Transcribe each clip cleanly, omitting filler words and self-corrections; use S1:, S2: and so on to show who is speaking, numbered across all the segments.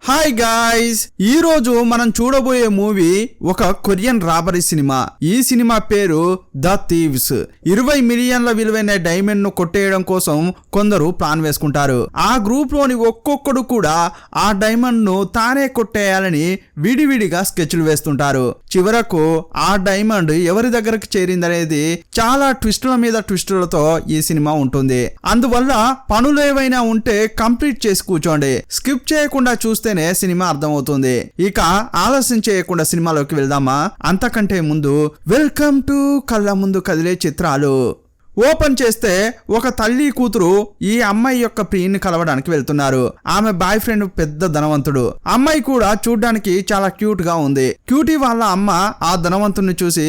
S1: Hi guys, ఈ రోజు మనం చూడబోయే మూవీ ఒక కొరియన్ రాబరీ సినిమా. ఈ సినిమా పేరు ద థీవ్స్. 20 మిలియన్ల విలువైన డైమండ్ ను కొట్టేయడం కోసం కొందరు ప్లాన్ వేసుకుంటారు. ఆ గ్రూప్ లోని ఒక్కొక్కడు కూడా ఆ డైమండ్ ను తానే కొట్టేయాలని విడివిడిగా స్కెచ్లు వేస్తుంటారు. చివరకు ఆ డైమండ్ ఎవరి దగ్గరకు చేరిందనేది చాలా ట్విస్టుల మీద ట్విస్టులతో ఈ సినిమా ఉంటుంది. అందువల్ల పనులు ఏవైనా ఉంటే కంప్లీట్ చేసి కూర్చోండి. స్కిప్ చేయకుండా చూస్తేనే సినిమా అర్థమవుతుంది. ఇక ఆలస్యం చేయకుండా సినిమాలోకి వెళ్దామా? అంతకంటే ముందు వెల్కమ్ టు కళ్ళ ముందు కదిలే చిత్రాలు. ఓపెన్ చేస్తే ఒక తల్లి కూతురు ఈ అమ్మాయి యొక్క ప్రియుని కలవడానికి వెళ్తున్నారు. ఆమె బాయ్ ఫ్రెండ్ పెద్ద ధనవంతుడు. అమ్మాయి కూడా చూడ్డానికి చాలా క్యూట్ గా ఉంది. క్యూటీ వాళ్ళ అమ్మ ఆ ధనవంతుడిని చూసి,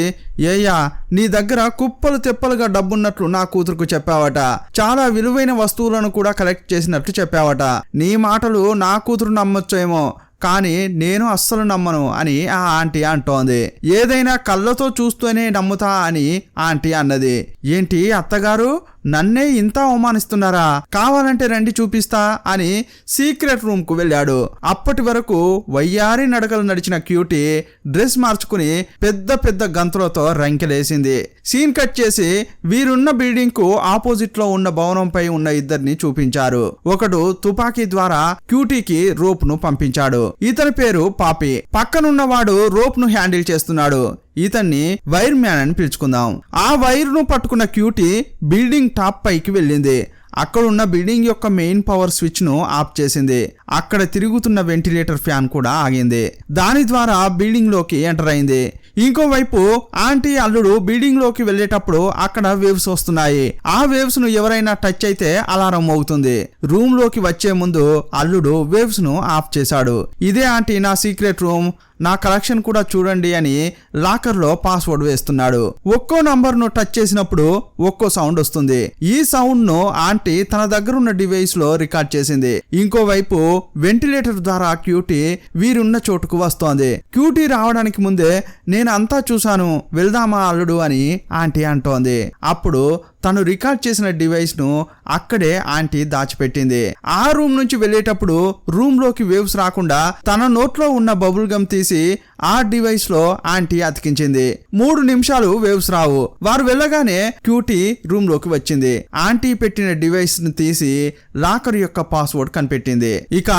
S1: ఏయ్యా, నీ దగ్గర కుప్పలు తెప్పలుగా డబ్బున్నట్లు నా కూతురుకు చెప్పావట. చాలా విలువైన వస్తువులను కూడా కలెక్ట్ చేసినట్లు చెప్పావట. నీ మాటలు నా కూతురు నమ్మొచ్చేమో, కానీ నేను అస్సలు నమ్మను అని ఆ ఆంటీ అంటోంది. ఏదైనా కళ్ళతో చూస్తూనే నమ్ముతా అని ఆంటీ అన్నది. ఏంటి అత్తగారు, నన్నే ఇంత అవమానిస్తున్నారా? కావాలంటే రండి చూపిస్తా అని సీక్రెట్ రూమ్ కు వెళ్ళాడు. అప్పటి వరకు వయ్యారి నడకలు నడిచిన క్యూటీ డ్రెస్ మార్చుకుని పెద్ద పెద్ద గంతులతో రంకెలేసింది. సీన్ కట్ చేసి వీరున్న బిల్డింగ్ కు ఆపోజిట్ లో ఉన్న భవనంపై ఉన్న ఇద్దరిని చూపించారు. ఒకడు తుపాకీ ద్వారా క్యూటీకి రోప్ ను పంపించాడు. ఇతని పేరు పాపి. పక్కనున్నవాడు రోప్ ను హ్యాండిల్ చేస్తున్నాడు. ఇతన్ని వైర్ మ్యాన్ అని పిలుచుకుందాం. ఆ వైర్ ను పట్టుకున్న క్యూటీ బిల్డింగ్ టాప్ పైకి వెళ్ళింది. అక్కడున్న బిల్డింగ్ యొక్క మెయిన్ పవర్ స్విచ్ ను ఆఫ్ చేసింది. అక్కడ తిరుగుతున్న వెంటిలేటర్ ఫ్యాన్ కూడా ఆగింది. దాని ద్వారా బిల్డింగ్ లోకి ఎంటర్ అయింది. ఇంకోవైపు ఆంటీ అల్లుడు బిల్డింగ్ లోకి వెళ్ళేటప్పుడు అక్కడ వేవ్స్ వస్తున్నాయి. ఆ వేవ్స్ ను ఎవరైనా టచ్ అయితే అలారం మోగుతుంది. రూమ్ లోకి వచ్చే ముందు అల్లుడు వేవ్స్ ను ఆఫ్ చేశాడు. ఇదే ఆంటీ నా సీక్రెట్ రూమ్, నా కలెక్షన్ కూడా చూడండి అని లాకర్ లో పాస్వర్డ్ వేస్తున్నాడు. ఒక్కో నంబర్ ను టచ్ చేసినప్పుడు ఒక్కో సౌండ్ వస్తుంది. ఈ సౌండ్ ను ఆంటీ తన దగ్గర ఉన్న డివైస్ లో రికార్డ్ చేసింది. ఇంకోవైపు వెంటిలేటర్ ద్వారా క్యూటీ వీరున్న చోటుకు వస్తోంది. క్యూటీ రావడానికి ముందే నేను అంతా చూశాను, వెళ్దామా అల్లుడు అని ఆంటీ అంటోంది. అప్పుడు తను రికార్డ్ చేసిన డివైస్ ను అక్కడే ఆంటీ దాచిపెట్టింది. ఆ రూమ్ నుంచి వెళ్ళేటప్పుడు రూమ్ లోకి వేవ్స్ రాకుండా తన నోట్లో ఉన్న బబుల్ గమ్ తీసి ఆ డివైస్ లో ఆంటీ అతికించింది. 3 నిమిషాలు వేవ్స్ రావు. వారు వెళ్ళగానే క్యూటీ రూమ్ లోకి వచ్చింది. ఆంటీ పెట్టిన డివైస్ ను తీసి లాకర్ యొక్క పాస్వర్డ్ కనిపెట్టింది. ఇక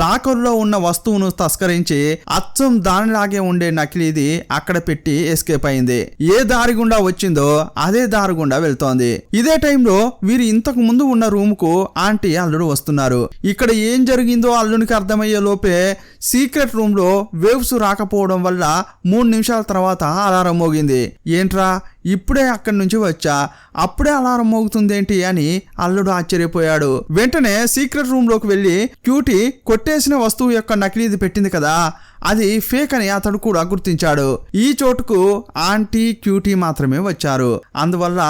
S1: లాకర్ లో ఉన్న వస్తువును తస్కరించి అచ్చం దానిలాగే ఉండే నకిలీది అక్కడ పెట్టి ఎస్కేప్ అయింది. ఏ దారి గుండా వచ్చిందో అదే దారి గుండా వెళ్తోంది. ఇదే టైంలో వీరు ఇంతకు ముందు ఉన్న రూమ్ కు ఆంటీ అల్లుడు వస్తున్నారు. ఇక్కడ ఏం జరిగిందో అల్లునికి అర్థమయ్యే లోపే సీక్రెట్ రూమ్ లో వేవ్స్ రాకపోవడం వల్ల 3 నిమిషాల తర్వాత అలారం మోగింది. ఏంట్రా, ఇప్పుడే అక్కడి నుంచి వచ్చా, అప్పుడే అలారం మోగుతుందేంటి అని అల్లుడు ఆశ్చర్యపోయాడు. వెంటనే సీక్రెట్ రూమ్ లోకి వెళ్ళి క్యూటీ కొట్టేసిన వస్తువు యొక్క నకిలీది పెట్టింది కదా, అది ఫేక్ అని అతడు కూడా గుర్తించాడు. ఈ చోటుకు ఆంటీ క్యూటీ మాత్రమే వచ్చారు. అందువల్ల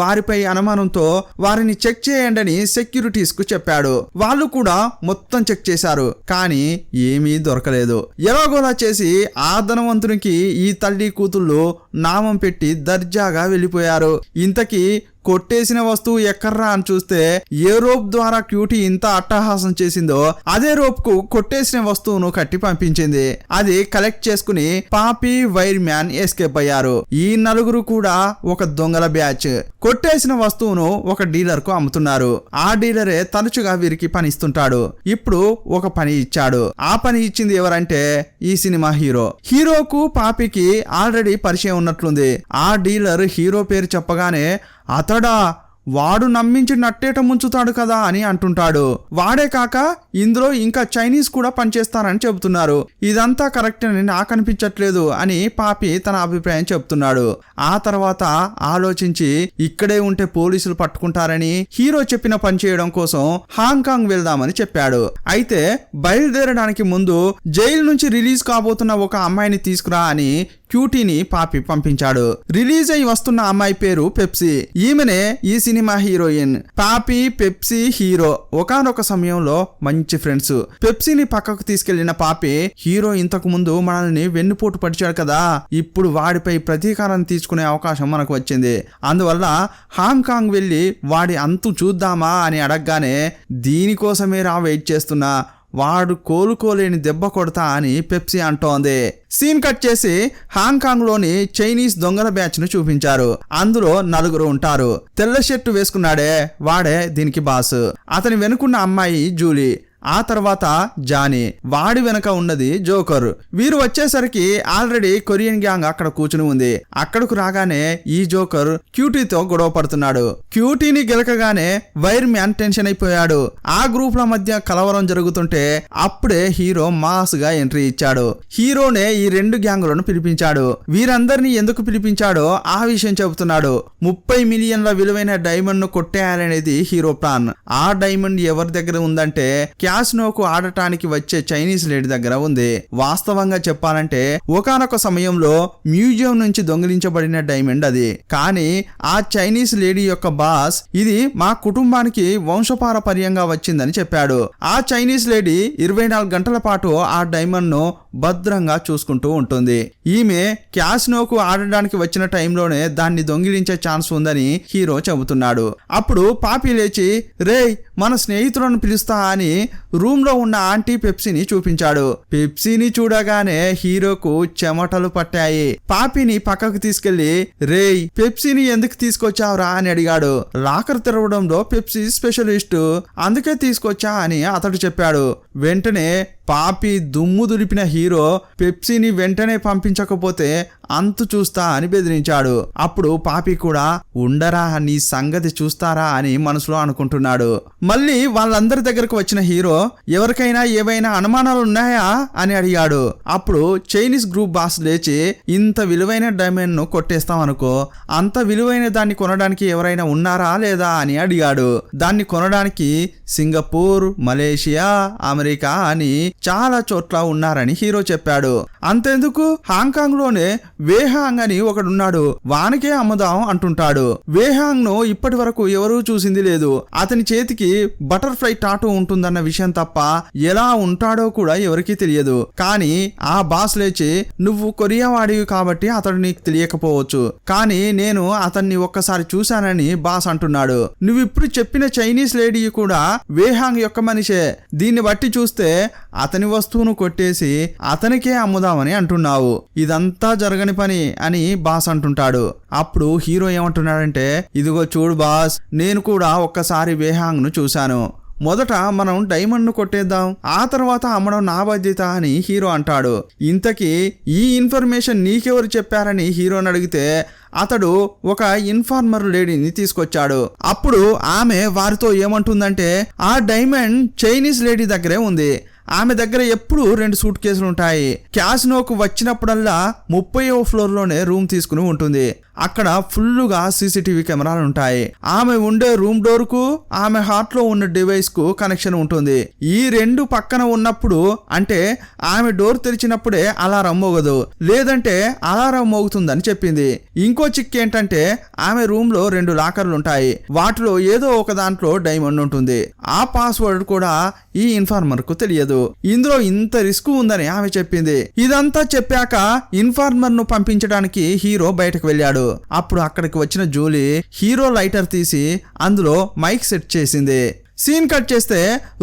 S1: వారిపై అనుమానంతో వారిని చెక్ చేయండి అని సెక్యూరిటీస్ కు చెప్పాడు. వాళ్ళు కూడా మొత్తం చెక్ చేశారు, కానీ ఏమీ దొరకలేదు. ఎలాగోలా చేసి ఆ ధనవంతునికి ఈ తల్లి కూతుళ్ళు నామం పెట్టి దర్జాగా వెళ్ళిపోయారు. ఇంతకీ కొట్టేసిన వస్తువు ఎక్కర్రా అని చూస్తే ఏ రోప్ ద్వారా క్యూటీ ఇంత అట్టహాసం చేసిందో అదే రోప్ కు కొట్టేసిన వస్తువును కట్టి పంపించింది. అది కలెక్ట్ చేసుకుని పాపి, వైర్ మ్యాన్ ఎస్కేప్ అయ్యారు. ఈ నలుగురు కూడా ఒక దొంగల బ్యాచ్. కొట్టేసిన వస్తువును ఒక డీలర్ కు అమ్ముతున్నారు. ఆ డీలరే తరచుగా వీరికి పని ఇస్తుంటాడు. ఇప్పుడు ఒక పని ఇచ్చాడు. ఆ పని ఇచ్చింది ఎవరంటే ఈ సినిమా హీరో. హీరోకు పాపికి ఆల్రెడీ పరిచయం ఉన్నట్లుంది. ఆ డీలర్ హీరో పేరు చెప్పగానే అతడా, వాడు నమ్మించి నట్టేట ముంచుతాడు కదా అని అంటుంటాడు. వాడే కాక ఇందులో ఇంకా చైనీస్ కూడా పనిచేస్తారని చెబుతున్నారు. ఇదంతా కరెక్ట్ అని నాకు అనిపించట్లేదు అని పాపి తన అభిప్రాయం చెప్తున్నాడు. ఆ తర్వాత ఆలోచించి ఇక్కడే ఉంటే పోలీసులు పట్టుకుంటారని హీరో చెప్పిన పని చేయడం కోసం హాంకాంగ్ వెళ్దామని చెప్పాడు. అయితే బయలుదేరడానికి ముందు జైలు నుంచి రిలీజ్ కాబోతున్న ఒక అమ్మాయిని తీసుకురా అని క్యూటీని పాపి పంపించాడు. రిలీజ్ అయి వస్తున్న అమ్మాయి పేరు పెప్సీ. ఈమెనే ఈ సినిమా హీరోయిన్. పాపి, పెప్సీ, హీరో ఒకానొక సమయంలో మంచి ఫ్రెండ్స్. పెప్సీని పక్కకు తీసుకెళ్లిన పాపి, హీరో ఇంతకు ముందు మనల్ని వెన్నుపోటు పడిచాడు కదా, ఇప్పుడు వాడిపై ప్రతీకారం తీసుకునే అవకాశం మనకు వచ్చింది. అందువల్ల హాంకాంగ్ వెళ్ళి వాడి అంతు చూద్దామా అని అడగగానే, దీనికోసమే రా వెయిట్ చేస్తున్నా, వాడు కోలుకోలేని దెబ్బ కొడతా అని పెప్సీ అంటోంది. సీన్ కట్ చేసి హాంకాంగ్ లోని చైనీస్ దొంగల బ్యాచ్ ను చూపించారు. అందులో 4 ఉంటారు. తెల్ల షర్టు వేసుకున్నాడే వాడే దీనికి బాస్. అతని వెనుకున్న అమ్మాయి జూలీ, ఆ తర్వాత జానీ, వాడి వెనక ఉన్నది జోకర్. వీరు వచ్చేసరికి ఆల్రెడీ కొరియన్ గ్యాంగ్ అక్కడ కూర్చుని ఉంది. అక్కడకు రాగానే ఈ జోకర్ క్యూటీతో గొడవ పడుతున్నాడు. క్యూటీని గెలకగానే వైర్ మ్యాన్ టెన్షన్ అయిపోయాడు. ఆ గ్రూప్ల మధ్య కలవరం జరుగుతుంటే అప్పుడే హీరో మాస్ గా ఎంట్రీ ఇచ్చాడు. హీరోనే ఈ 2 గ్యాంగులను పిలిపించాడు. వీరందరినీ ఎందుకు పిలిపించాడో ఆ విషయం చెబుతున్నాడు. 30 మిలియన్ల విలువైన డైమండ్ ను కొట్టేయాలనేది హీరో ప్లాన్. ఆ డైమండ్ ఎవరి దగ్గర ఉందంటే క్యాసినోకు ఆడటానికి వచ్చే చైనీస్ లేడీ దగ్గర ఉంది. వాస్తవంగా చెప్పాలంటే ఒకానొక సమయంలో మ్యూజియం నుంచి దొంగిలించబడిన డైమండ్ అది. కానీ ఆ చైనీస్ లేడీ యొక్క బాస్ ఇది మా కుటుంబానికి వంశపారపర్యంగా వచ్చిందని చెప్పాడు. ఆ చైనీస్ లేడీ 24 గంటల పాటు ఆ డైమండ్ ను భద్రంగా చూసుకుంటూ ఉంటుంది. ఈమె క్యాసినోకు ఆడడానికి వచ్చిన టైంలోనే దాన్ని దొంగిలించే ఛాన్స్ ఉందని హీరో చెబుతున్నాడు. అప్పుడు పాపి లేచి రేయ్ మన స్నేహితులను పిలుస్తా అని రూమ్ లో ఉన్న ఆంటీ పెప్సీని చూపించాడు. పెప్సీని చూడగానే హీరోకు చెమటలు పట్టాయి. పాపిని పక్కకు తీసుకెళ్లి రేయ్ పెప్సీని ఎందుకు తీసుకొచ్చావురా అని అడిగాడు. లాకర్ తెరవడంలో పెప్సీ స్పెషలిస్టు, అందుకే తీసుకొచ్చా అని అతడు చెప్పాడు. వెంటనే పాపి దుమ్ము దులిపిన హీరో పెప్సీని వెంటనే పంపించకపోతే అంతు చూస్తా అని బెదిరించాడు. అప్పుడు పాపి కూడా ఉండరా నీ సంగతి చూస్తారా అని మనసులో అనుకుంటున్నాడు. మళ్ళీ వాళ్ళందరి దగ్గరకు వచ్చిన హీరో ఎవరికైనా ఏవైనా అనుమానాలు ఉన్నాయా అని అడిగాడు. అప్పుడు చైనీస్ గ్రూప్ బాస్ లేచి ఇంత విలువైన డైమండ్ ను కొట్టేస్తాం అనుకో, అంత విలువైన దాన్ని కొనడానికి ఎవరైనా ఉన్నారా లేదా అని అడిగాడు. దాన్ని కొనడానికి సింగపూర్, మలేషియా, అమెరికా అని చాలా చోట్ల ఉన్నారని హీరో చెప్పాడు. అంతెందుకు హాంకాంగ్ లోనే వేహాంగ్ అని ఒకడున్నాడు, వానికే అమ్ముదాం అంటుంటాడు. వేహాంగ్ ను ఇప్పటి వరకు ఎవరూ చూసింది లేదు. అతని చేతికి బటర్ఫ్లై టాటూ ఉంటుందన్న విషయం తప్ప ఎలా ఉంటాడో కూడా ఎవరికీ తెలియదు. కానీ ఆ బాస్ లేచి నువ్వు కొరియా వాడివి కాబట్టి అతడు నీకు తెలియకపోవచ్చు, కానీ నేను అతన్ని ఒక్కసారి చూశానని బాస్ అంటున్నాడు. నువ్విప్పుడు చెప్పిన చైనీస్ లేడీ కూడా వేహాంగ్ యొక్క మనిషే. దీన్ని బట్టి చూస్తే అతని వస్తువును కొట్టేసి అతనికే అమ్ముదామని అంటున్నావు. ఇదంతా జరగని పని అని బాస్ అంటుంటాడు. అప్పుడు హీరో ఏమంటున్నాడంటే ఇదిగో చూడు బాస్, నేను కూడా ఒక్కసారి వేహాంగ్ ను చూశాను. మొదట మనం డైమండ్ ను కొట్టేద్దాం, ఆ తర్వాత అమ్మడం నా బాధ్యత అని హీరో అంటాడు. ఇంతకీ ఈ ఇన్ఫర్మేషన్ నీకెవరు చెప్పారని హీరోని అడిగితే అతడు ఒక ఇన్ఫార్మర్ లేడీని తీసుకొచ్చాడు. అప్పుడు ఆమె వారితో ఏమంటుందంటే ఆ డైమండ్ చైనీస్ లేడీ దగ్గరే ఉంది. ఆమె దగ్గర ఎప్పుడు 2 సూట్ కేసులు ఉంటాయి. క్యాసినోకు వచ్చినప్పుడల్లా 30వ ఫ్లోర్ లోనే రూమ్ తీసుకుని ఉంటుంది. అక్కడ ఫుల్లుగా సీసీటీవీ కెమెరాలు ఉంటాయి. ఆమె ఉండే రూమ్ డోర్ కు ఆమె హార్ట్ లో ఉన్న డివైస్ కు కనెక్షన్ ఉంటుంది. ఈ 2 పక్కన ఉన్నప్పుడు అంటే ఆమె డోర్ తెరిచినప్పుడే అలారం మోగదు, లేదంటే అలారం మోగుతుందని చెప్పింది. ఇంకో చిక్ ఏంటంటే ఆమె రూమ్ లో 2 లాకర్లు ఉంటాయి. వాటిలో ఏదో ఒక దాంట్లో డైమండ్ ఉంటుంది. ఆ పాస్వర్డ్ కూడా ఈ ఇన్ఫార్మర్ కు తెలియదు. ఇందులో ఇంత రిస్క్ ఉందని ఆమె చెప్పింది. ఇదంతా చెప్పాక ఇన్ఫార్మర్ ను పంపించడానికి హీరో బయటకు వెళ్ళాడు. అప్పుడు అక్కడికి వచ్చిన జూలీ హీరో లైటర్ తీసి అందులో మైక్ సెట్ చేసింది. సీన్ కట్ చేస్తే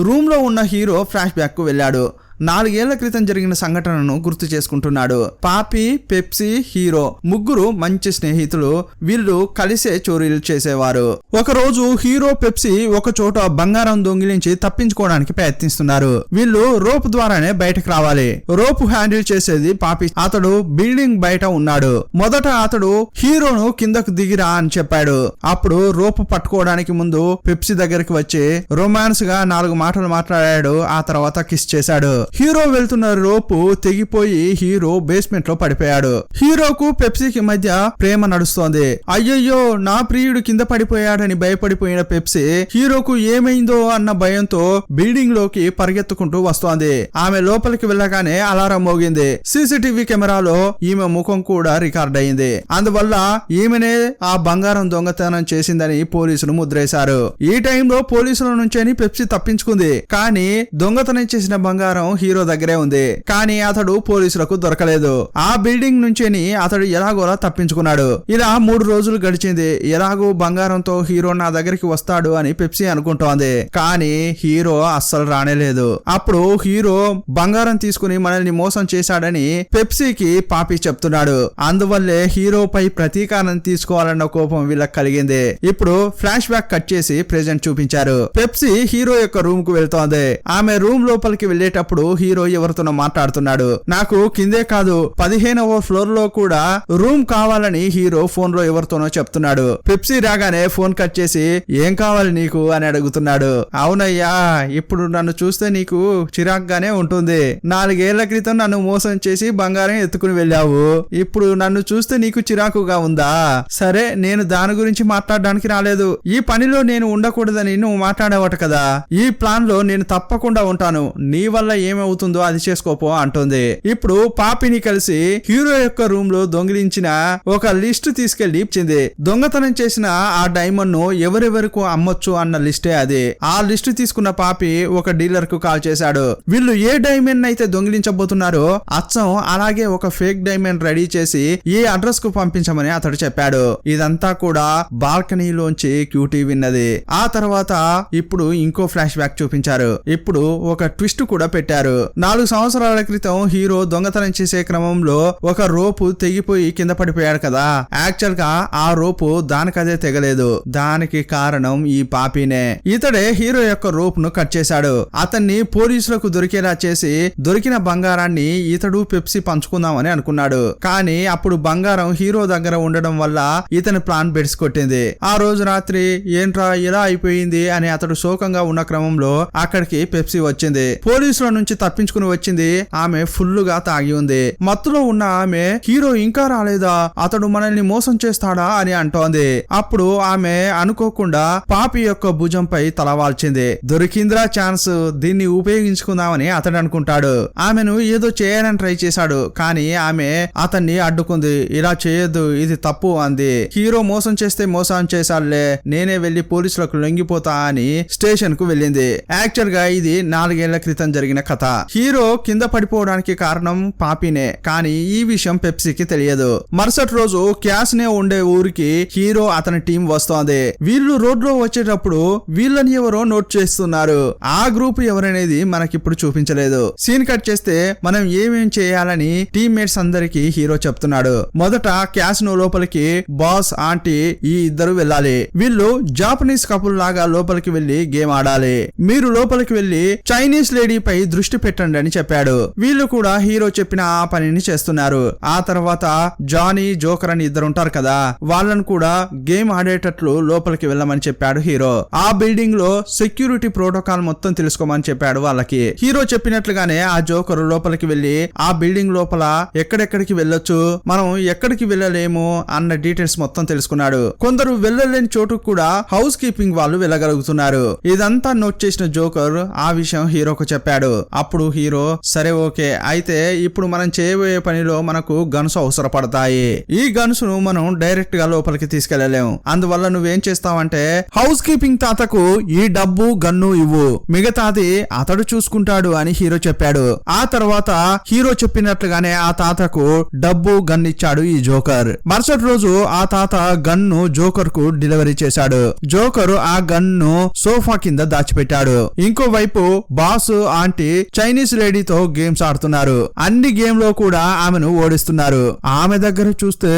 S1: రూమ్ లో ఉన్న హీరో ఫ్లాష్ బ్యాక్ కు వెళ్ళాడు. 4 ఏళ్ల క్రితం జరిగిన సంఘటనను గుర్తు చేసుకుంటున్నాడు. పాపి, పెప్సీ, హీరో ముగ్గురు మంచి స్నేహితులు. వీళ్ళు కలిసే చోరీలు చేసేవారు. ఒకరోజు హీరో, పెప్సీ ఒక చోట బంగారం దొంగిలించి తప్పించుకోవడానికి ప్రయత్నిస్తున్నారు. వీళ్ళు రోప్ ద్వారానే బయటకు రావాలి. రోప్ హ్యాండిల్ చేసేది పాపి. అతడు బిల్డింగ్ బయట ఉన్నాడు. మొదట అతడు హీరోను కిందకు దిగిరా అని చెప్పాడు. అప్పుడు రోప్ పట్టుకోవడానికి ముందు పెప్సీ దగ్గరికి వచ్చి రొమాన్స్ గా 4 మాటలు మాట్లాడాడు. ఆ తర్వాత కిస్ చేశాడు. హీరో వెళ్తున్న రోపు తెగిపోయి హీరో బేస్మెంట్ లో పడిపోయాడు. హీరోకు పెప్సీకి మధ్య ప్రేమ నడుస్తోంది. అయ్యయ్యో నా ప్రియుడు కింద పడిపోయాడని భయపడిపోయిన పెప్సీ హీరోకు ఏమైందో అన్న భయంతో బిల్డింగ్ లోకి పరిగెత్తుకుంటూ వస్తోంది. ఆమె లోపలికి వెళ్ళగానే అలారం మోగింది. సీసీటీవీ కెమెరాలో ఈమె ముఖం కూడా రికార్డ్ అయింది. అందువల్ల ఈమెనే ఆ బంగారం దొంగతనం చేసిందని పోలీసులు ముద్రేశారు. ఈ టైంలో పోలీసుల నుంచేని పెప్సీ తప్పించుకుంది. కానీ దొంగతనం చేసిన బంగారం హీరో దగ్గరే ఉంది. కానీ అతడు పోలీసులకు దొరకలేదు. ఆ బిల్డింగ్ నుంచేని అతడు ఎలాగోలా తప్పించుకున్నాడు. ఇలా 3 రోజులు గడిచింది. ఎలాగో బంగారంతో హీరో నా దగ్గరికి వస్తాడు అని పెప్సీ అనుకుంటోంది. కానీ హీరో అస్సలు రానేలేదు. అప్పుడు హీరో బంగారం తీసుకుని మనల్ని మోసం చేశాడని పెప్సీకి పాపి చెప్తున్నాడు. అందువల్లే హీరోపై ప్రతీకారం తీసుకోవాలన్న కోపం వీళ్ళకి కలిగింది. ఇప్పుడు ఫ్లాష్ బ్యాక్ కట్ చేసి ప్రెజెంట్ చూపించారు. పెప్సీ హీరో యొక్క రూమ్ కు వెళ్తోంది. ఆమె రూమ్ లోపలికి వెళ్లేటప్పుడు హీరో ఎవరితోనో మాట్లాడుతున్నాడు. నాకు కిందే కాదు 15వ ఫ్లోర్ లో కూడా రూమ్ కావాలని హీరో ఫోన్ లో ఎవరితోనో చెప్తున్నాడు. పెప్సీ రాగానే ఫోన్ కట్ చేసి ఏం కావాలి నీకు అని అడుగుతున్నాడు. అవునయ్యా, ఇప్పుడు నన్ను చూస్తే నీకు చిరాగ్గానే ఉంటుంది. 4 ఏళ్ల క్రితం నన్ను మోసం చేసి బంగారం ఎత్తుకుని వెళ్ళావు. ఇప్పుడు నన్ను చూస్తే నీకు చిరాకుగా ఉందా? సరే, నేను దాని గురించి మాట్లాడడానికి రాలేదు. ఈ పనిలో నేను ఉండకూడదని నువ్వు మాట్లాడేవాట కదా. ఈ ప్లాన్ లో నేను తప్పకుండా ఉంటాను. నీ వల్ల ఏమవుతుందో అది చేసుకోపో అంటుంది. ఇప్పుడు పాపిని కలిసి హీరో యొక్క రూమ్ లో దొంగిలించిన ఒక లిస్ట్ తీసుకెళ్లి ఇచ్చింది. దొంగతనం చేసిన ఆ డైమండ్ ను ఎవరెవరకు అమ్మొచ్చు అన్న లిస్టే అది. ఆ లిస్ట్ తీసుకున్న పాపి ఒక డీలర్ కు కాల్ చేశాడు. వీళ్ళు ఏ డైమండ్ అయితే దొంగిలించబోతున్నారో అచ్చం అలాగే ఒక ఫేక్ డైమండ్ రెడీ చేసి ఈ అడ్రస్ కు పంపించమని అతడు చెప్పాడు. ఇదంతా కూడా బాల్కనీలోంచి క్యూటీ విన్నది. ఆ తర్వాత ఇప్పుడు ఇంకో ఫ్లాష్ బ్యాక్ చూపించారు. ఇప్పుడు ఒక ట్విస్ట్ కూడా పెట్టారు. 4 సంవత్సరాల క్రితం హీరో దొంగతనం చేసే క్రమంలో ఒక రోపు తెగిపోయి కింద పడిపోయాడు కదా. యాక్చువల్ గా ఆ రోపు దానికదే తెగలేదు. దానికి కారణం ఈ పాపినే. ఇతడే హీరో యొక్క రోప్ ను కట్ చేశాడు. అతన్ని పోలీసులకు దొరికేలా చేసి దొరికిన బంగారాన్ని ఇతడు పెప్సీ పంచుకుందామని అనుకున్నాడు. కానీ అప్పుడు బంగారం హీరో దగ్గర ఉండడం వల్ల ఇతని ప్లాన్ బెడ్స్ కొట్టింది. ఆ రోజు రాత్రి ఏంట్రా ఇలా అయిపోయింది అని అతడు శోకంగా ఉన్న క్రమంలో అక్కడికి పెప్సీ వచ్చింది. పోలీసుల నుంచి తప్పించుకుని వచ్చింది. ఆమె ఫుల్లుగా తాగి ఉంది. మత్తులో ఉన్న ఆమె హీరో ఇంకా రాలేదా, అతడు మనల్ని మోసం చేస్తాడా అని అంటోంది. అప్పుడు ఆమె అనుకోకుండా పాపి యొక్క భుజంపై తలవాల్చింది. దొరికిందిరా ఛాన్స్, దీన్ని ఉపయోగించుకుందామని అతడు అనుకుంటాడు. ఆమెను ఏదో చేయాలని ట్రై చేశాడు. కానీ ఆమె అతన్ని అడ్డుకుంది. ఇలా చేయొద్దు, ఇది తప్పు అంది. హీరో మోసం చేస్తే మోసం చేశాడులే, నేనే వెళ్లి పోలీసులకు లొంగిపోతా అని స్టేషన్ కు వెళ్ళింది. యాక్చువల్ గా ఇది 4 ఏళ్ల క్రితం జరిగిన కథ. హీరో కింద పడిపోవడానికి కారణం పాపినే. కానీ ఈ విషయం పెప్సీకి తెలియదు. మరుసటి రోజు క్యాష్ నే ఉండే ఊరికి హీరో అతని టీం వస్తోంది. వీళ్ళు రోడ్ లో వచ్చేటప్పుడు వీళ్ళని ఎవరో నోట్ చేస్తున్నారు. ఆ గ్రూప్ ఎవరనేది మనకిప్పుడు చూపించలేదు. సీన్ కట్ చేస్తే మనం ఏమేం చేయాలని టీమ్మేట్స్ అందరికి హీరో చెప్తున్నాడు. మొదట క్యాష్ ను లోపలికి బాస్, ఆంటీ ఈ ఇద్దరు వెళ్ళాలి. వీళ్ళు జాపనీస్ కపుల్ లాగా లోపలికి వెళ్లి గేమ్ ఆడాలి. మీరు లోపలికి వెళ్లి చైనీస్ లేడీ పై దృష్టి పెట్టండి అని చెప్పాడు. వీళ్ళు కూడా హీరో చెప్పిన ఆ పనిని చేస్తున్నారు. ఆ తర్వాత జానీ, జోకర్ అని ఇద్దరు ఉంటారు కదా, వాళ్ళను కూడా గేమ్ ఆడేటట్లు లోపలికి వెళ్ళమని చెప్పాడు హీరో. ఆ బిల్డింగ్ లో సెక్యూరిటీ ప్రోటోకాల్ మొత్తం తెలుసుకోమని చెప్పాడు వాళ్ళకి. హీరో చెప్పినట్లుగానే ఆ జోకర్ లోపలికి వెళ్లి ఆ బిల్డింగ్ లోపల ఎక్కడెక్కడికి వెళ్ళొచ్చు, మనం ఎక్కడికి వెళ్ళలేము అన్న డీటెయిల్స్ మొత్తం తెలుసుకున్నాడు. కొందరు వెళ్ళలేని చోటుకు కూడా హౌస్ కీపింగ్ వాళ్ళు వెళ్ళగలుగుతున్నారు. ఇదంతా నోట్ చేసిన జోకర్ ఆ విషయం హీరోకు చెప్పాడు. అప్పుడు హీరో సరే ఓకే, అయితే ఇప్పుడు మనం చేయబోయే పనిలో మనకు గన్స్ అవసరపడతాయి. ఈ గన్స్ ను మనం డైరెక్ట్ గా లోపలికి తీసుకెళ్లలేము. అందువల్ల నువ్వేం చేస్తావంటే హౌస్ కీపింగ్ తాతకు ఈ డబ్బు గన్ను ఇవ్వు, మిగతాది అతడు చూసుకుంటాడు అని హీరో చెప్పాడు. ఆ తర్వాత హీరో చెప్పినట్లుగానే ఆ తాతకు డబ్బు గన్ ఇచ్చాడు ఈ జోకర్. మరుసటి రోజు ఆ తాత గన్ను జోకర్ కు డెలివరీ చేశాడు. జోకర్ ఆ గన్ను సోఫా కింద దాచిపెట్టాడు. ఇంకోవైపు బాస్, ఆంటీ చైనీస్ లేడీతో గేమ్స్ ఆడుతున్నారు. అన్ని గేమ్ లో కూడా ఆమెను ఓడిస్తున్నారు. ఆమె దగ్గర చూస్తే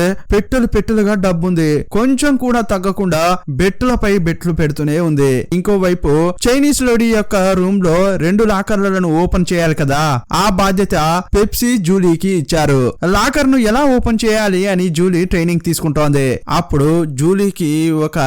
S1: పెట్టులుగా డబ్బుంది. కొంచెం కూడా తగ్గకుండా బెట్టులపై బెట్లు పెడుతూనే ఉంది. ఇంకోవైపు చైనీస్ లేడీ యొక్క రూమ్ లో 2 లాకర్లను ఓపెన్ చేయాలి కదా, ఆ బాధ్యత పెప్సీ, జూలీకి ఇచ్చారు. లాకర్ ను ఎలా ఓపెన్ చేయాలి అని జూలీ ట్రైనింగ్ తీసుకుంటోంది. అప్పుడు జూలీకి ఒక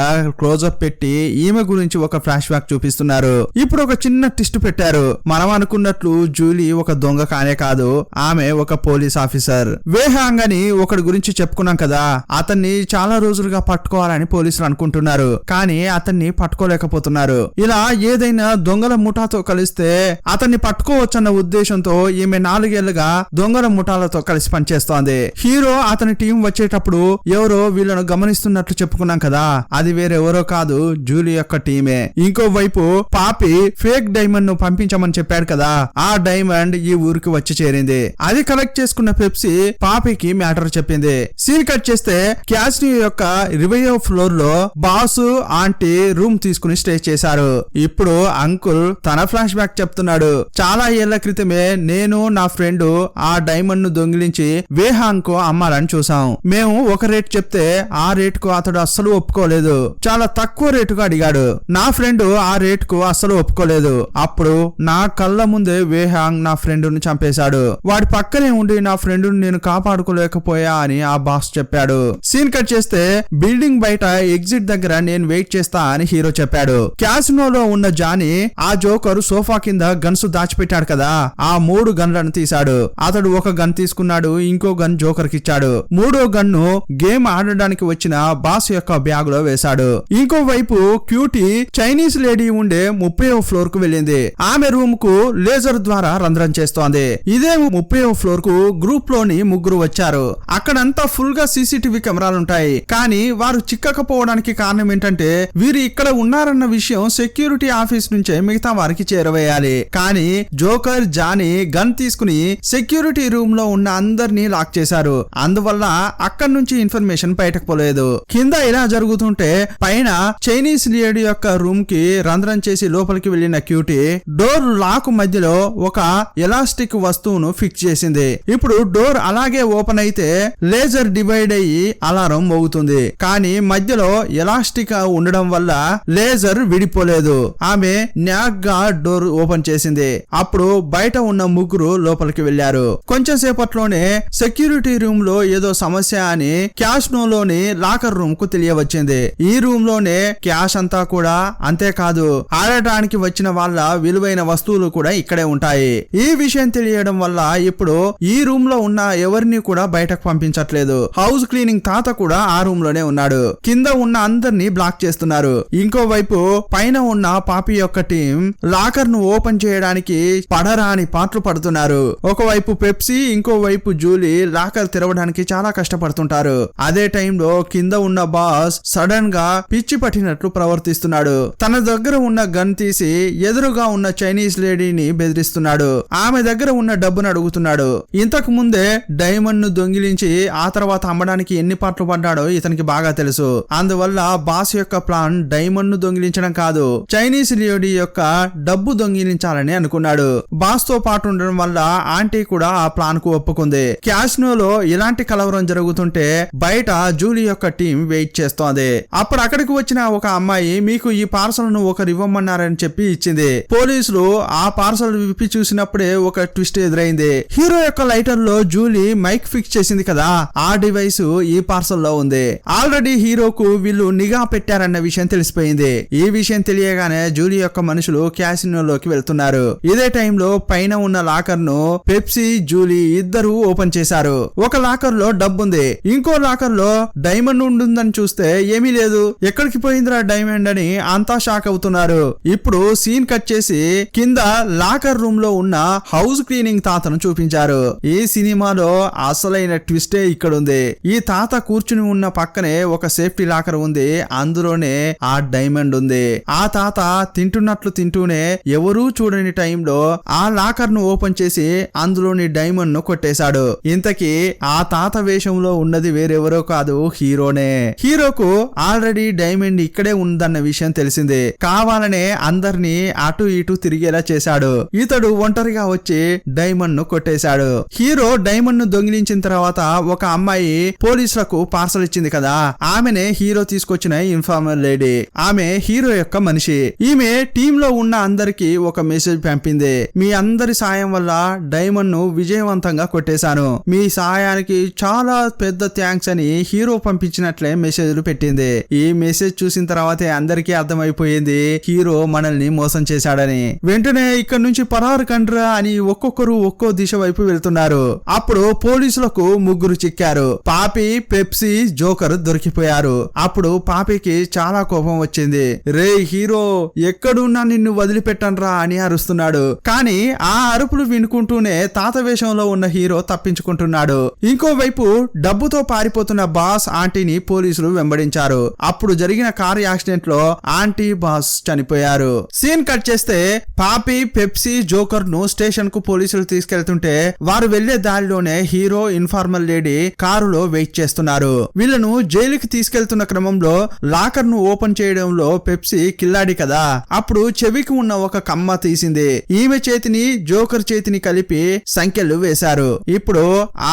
S1: క్లోజప్ పెట్టి ఈమె గురించి ఒక ఫ్లాష్ బ్యాక్ చూపిస్తున్నారు. ఇప్పుడు ఒక చిన్న ట్విస్ట్ పెట్టారు. మనం అనుకున్నట్లు జూలీ ఒక దొంగ కానే కాదు, ఆమె ఒక పోలీస్ ఆఫీసర్. వేహాంగ్ అని ఒకడి గురించి చెప్పుకున్నాం కదా, అతన్ని చాలా రోజులుగా పట్టుకోవాలని పోలీసులు అనుకుంటున్నారు. కానీ అతన్ని పట్టుకోలేకపోతున్నారు. ఇలా ఏదైనా దొంగల ముఠాతో కలిస్తే అతన్ని పట్టుకోవచ్చన్న ఉద్దేశంతో ఈమె 4 ఏళ్లుగా దొంగల ముఠాలతో కలిసి పనిచేస్తోంది. హీరో అతని టీం వచ్చేటప్పుడు ఎవరో వీళ్ళను గమనిస్తున్నట్లు చెప్పుకున్నాం కదా, అది వేరెవరో కాదు, జూలీ యొక్క టీమే. ఇంకోవైపు పాపి ఫేక్ డైమండ్ ను పంపించమని చెప్పాడు కదా, ఆ డైమండ్ ఈ ఊరికి వచ్చి చేరింది. అది కలెక్ట్ చేసుకున్న పెప్సీ పాపీకి మ్యాటర్ చెప్పింది. సీన్ కట్ చేస్తే క్యాసినో యొక్క 20వ ఫ్లోర్ లో బాసు ఆంటీ రూమ్ తీసుకుని స్టే చేశారు. ఇప్పుడు అంకుల్ తన ఫ్లాష్ బ్యాక్ చెప్తున్నాడు. చాలా ఏళ్ల క్రితమే నేను నా ఫ్రెండ్ ఆ డైమండ్ ను దొంగిలించి వేహాంగ్ కు అమ్మాలని చూసాం. మేము ఒక రేట్ చెప్తే ఆ రేట్ కు అతడు అస్సలు ఒప్పుకోలేదు. చాలా తక్కువ రేటుగా అడిగాడు. నా ఫ్రెండ్ ఆ రేట్ కు అస్సలు ఒప్పుకోలేదు. అప్పుడు నా కళ్ళ ముందే వేహాంగ్ నా ఫ్రెండ్ ను చంపేశాడు. వాడి పక్కనే ఉండి నా ఫ్రెండ్ ను నేను కాపాడుకోలేకపోయా అని ఆ బాస్ చెప్పాడు. సీన్ కట్ చేస్తే బిల్డింగ్ బయట ఎగ్జిట్ దగ్గర నేను వెయిట్ చేస్తా అని హీరో చెప్పాడు. క్యాసినోలో ఉన్న జానీ ఆ జోకర్ సోఫా కింద గన్స్ దాచిపెట్టాడు కదా, ఆ 3 గన్లను తీశాడు. అతడు ఒక గన్ తీసుకున్నాడు, ఇంకో గన్ జోకర్ కి ఇచ్చాడు. 3వ గన్ను గేమ్ ఆడడానికి వచ్చిన బాస్ యొక్క బ్యాగ్ లో వేశాడు. ఇంకో వైపు క్యూటీ చైనీస్ లేడీ ఉండే 30వ ఫ్లోర్ కు వెళ్ళింది. ఆమె రూమ్ కు లేజర్ ద్వారా రంధ్రం చేస్తోంది. ఇదే 30వ ఫ్లోర్ కు గ్రూప్ లోని 3 వచ్చారు. అక్కడంతా ఫుల్ గా సీసీటీవీ కెమెరాలుంటాయి. కానీ వారు చిక్కకపోవడానికి కారణం ఏంటంటే వీరు ఇక్కడ ఉన్నారన్న విషయం సెక్యూరిటీ ఆఫీస్ నుంచే మిగతా వారికి చేరవేయాలి. కానీ జోకర్ జానీ గన్ తీసుకుని సెక్యూరిటీ రూమ్ లో ఉన్న అందరినీ లాక్ చేశారు. అందువల్ల అక్కడి నుంచి ఇన్ఫర్మేషన్ బయటకు పోలేదు. కింద ఇలా జరుగుతుంటే పైన చైనీస్ లేడీ యొక్క రూమ్ కి రంధ్రం చేసి లోపలికి వెళ్లిన క్యూటీ డోర్ లాక్ మధ్యలో ఒక ఎలాస్టిక్ వస్తువును ఫిక్స్ చేసింది. ఇప్పుడు డోర్ అలాగే ఓపెన్ అయితే లేజర్ డివైడ్ అయ్యి అలారం మోగుతుంది. కానీ మధ్యలో ఎలాస్టిక్ ఉండడం వల్ల లేజర్ విడిపోలేదు. ఆమె న్యాగ్గా డోర్ ఓపెన్ చేసింది. అప్పుడు బయట ఉన్న 3 లోపలికి వెళ్లారు. కొంచెం సేపట్లోనే సెక్యూరిటీ రూమ్ లో ఏదో సమస్య అని క్యాసినోలోని లాకర్ రూమ్ కు తెలియవచ్చింది. ఈ రూమ్ లోనే క్యాష్ అంతా కూడా, అంతేకాదు ఆడటానికి వచ్చిన వాళ్ళ విలువైన వస్తువులు కూడా ఇక్కడే ఉంటాయి. ఈ విషయం తెలియడం వల్ల ఇప్పుడు ఈ రూమ్ లో ఉన్న ఎవరిని కూడా బయటకు పంపించట్లేదు. హౌస్ క్లీనింగ్ తాత కూడా ఆ రూమ్ లోనే ఉన్నాడు. కింద ఉన్న అందరినీ బ్లాక్ చేస్తున్నారు. ఇంకోవైపు పైన ఉన్న పాపి యొక్క టీం లాకర్ ను ఓపెన్ చేయడానికి పడరాని పాటలు పడుతున్నారు. ఒకవైపు పెప్సీ, ఇంకోవైపు జూలీ లాకర్ తెరవడానికి చాలా కష్టపడుతుంటారు. అదే టైంలో కింద ఉన్న బాస్ సడన్ గా పిచ్చి పట్టినట్లు ప్రవర్తిస్తున్నాడు. తన దగ్గర ఉన్న గన్ తీసి ఎదురుగా ఉన్న చైనీస్ లేడీని బెదిరిస్తున్నాడు. ఆమె దగ్గర ఉన్న డబ్బును అడుగుతున్నాడు. ఇంతకు ముందే డైమండ్ ను దొంగిలించి ఆ తర్వాత అమ్మడానికి ఎన్ని పాటలు పడ్డాడో ఇతనికి బాగా తెలుసు. అందువల్ల బాస్ యొక్క ప్లాన్ డైమండ్ ను దొంగిలించడం కాదు, చైనీస్ లేడీ యొక్క డబ్బు దొంగిలించాలని అనుకున్నాడు. బాస్ తో పాటు ఉండడం వల్ల ఆంటీ కూడా ఆ ప్లాన్ కు ఒప్పుకుంది. క్యాసినోలో ఇలాంటి కలవరం జరుగుతుంటే బయట జూలీ యొక్క టీం వెయిట్ చేస్తోంది. అప్పుడు అక్కడికి వచ్చిన ఒక అమ్మాయి మీకు ఈ పార్సల్ ను ఒకరు ఇవ్వమన్నారని చెప్పి ఇచ్చింది. పోలీసులు ఆ పార్సల్ విప్పి చూసినప్పుడే ఒక ట్విస్ట్ ఎదురైంది. హీరో యొక్క లైటర్ లో జూలీ మైక్ ఫిక్స్ చేసింది కదా, ఆ డివైస్ ఈ పార్సల్ లో ఉంది. ఆల్రెడీ హీరోకు వీళ్ళు నిఘా పెట్టారన్న విషయం తెలిసిపోయింది. ఈ విషయం తెలియగానే జూలీ యొక్క మనుషులు క్యాసినోలోకి వెళ్తున్నారు. ఇదే టైంలో పైన ఉన్న లాకర్ ను పెప్సీ, జూలీ ఇద్దరు ఓపెన్ చేశారు. ఒక లాకర్ లో డబ్బుంది, ఇంకో లాకర్ లో డైమండ్ ఉంటుందని చూస్తే ఏమీ లేదు. ఎక్కడికి పోయిందిరా డైమండ్ అని అంతా షాక్ అవుతున్నారు. ఇప్పుడు సీన్ కట్ చేసి కింద లాకర్ రూమ్ లో ఉన్న హౌస్ క్లీనింగ్ తాతను చూపించారు. ఈ సినిమాలో అసలైన ట్విస్టే ఇక్కడ ఉంది. ఈ తాత కూర్చుని ఉన్న పక్కనే ఒక సేఫ్టీ లాకర్ ఉంది, అందులోనే ఆ డైమండ్ ఉంది. ఆ తాత తింటున్నట్లు తింటూనే ఎవరూ చూడని టైంలో ఆ లాకర్ ను ఓపెన్ చేసి అందులోని డైమండ్ ను కొట్టేశాడు. ఇంతకీ ఆ తాత వేషంలో ఉన్నది వేరెవరో కాదు, హీరోనే. హీరోకు ఆల్రెడీ డైమండ్ ఇక్కడే ఉందన్న విషయం తెలిసిందే. కావాలనే అందరినీ అటు ఇటు తిరిగేలా చేశాడు. ఇతడు ఒంటరిగా వచ్చి డైమండ్ ను కొట్టేశాడు. హీరో డైమండ్ ను దొంగిలించిన తర్వాత ఒక అమ్మాయి పోలీసులకు పార్సల్ ఇచ్చింది కదా, ఆమెనే హీరో తీసుకొచ్చిన ఇన్ఫార్మర్ లేడీ. ఆమె హీరో యొక్క మనిషి. ఈమె టీమ్ లో ఉన్న అందరికి ఒక మెసేజ్ పంపింది. మీ అందరి సాయం వల్ల డైమండ్ ను విజయవంతంగా కొట్టేశాను, మీ సహాయానికి చాలా పెద్ద థ్యాంక్స్ అని హీరో పంపించినట్లే మెసేజ్లు పెట్టింది. ఈ మెసేజ్ చూసిన తర్వాతే అందరికీ అర్థమైపోయింది హీరో మనల్ని మోసం చేశాడని. వెంటనే ఇక్కడ నుంచి పరారు కండ్రా అని ఒక్కొక్కరు ఒక్కో దిశ వైపు వెళ్తున్నారు. అప్పుడు పోలీసులకు 3 చిక్కారు. పాపి, పెప్సీ, జోకర్ దొరికిపోయారు. అప్పుడు పాపికి చాలా కోపం వచ్చింది. రే హీరో, ఎక్కడున్నా నిన్ను వదిలిపెట్టనురా అని అరుస్తున్నాడు. కానీ ఆ అరుపులు వినుకుంటూనే తాత వేషంలో ఉన్న హీరో తప్పించుకుంటున్నాడు. ఇంకోవైపు డబ్బుతో పారిపోతున్న బాస్, ఆంటీని పోలీసులు వెంబడించారు. అప్పుడు జరిగిన కారు యాక్సిడెంట్ లో ఆంటీ, బాస్ చనిపోయారు. సీన్ కట్ చేస్తే పాపి, పెప్సీ, పెప్సీ జోకర్ ను స్టేషన్ కు పోలీసులు తీసుకెళ్తుంటే వారు వెళ్లే దారిలోనే హీరో ఇన్ఫార్మల్ లేడీ కారులో వెయిట్ చేస్తున్నారు. వీళ్ళను జైలుకి తీసుకెళ్తున్న క్రమంలో లాకర్ ను ఓపెన్ చేయడంలో పెప్సీ కిల్లాడి కదా, అప్పుడు చెవికి ఉన్న ఒక కమ్మ తీసింది. ఈమె చేతిని జోకర్ చేతిని కలిపి సంఖ్యలు వేశారు. ఇప్పుడు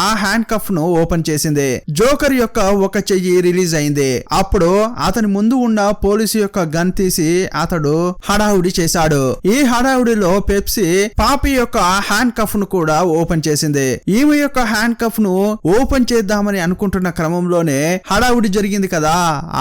S1: ఆ హ్యాండ్ కఫ్ ను ఓపెన్ చేసింది. జోకర్ యొక్క ఒక చెయ్యి రిలీజ్ అయింది. అప్పుడు అతని ముందు ఉన్న పోలీసు యొక్క గన్ తీసి అతడు హడావుడి చేశాడు. ఈ హడావుడిలో పెప్సీ పాపి యొక్క హ్యాండ్ కఫ్ ను కూడా ఓపెన్ చేసింది. ఈమె యొక్క హ్యాండ్ కఫ్ ను ఓపెన్ చేద్దామని అనుకుంటున్న క్రమంలోనే హడావుడి జరిగింది కదా,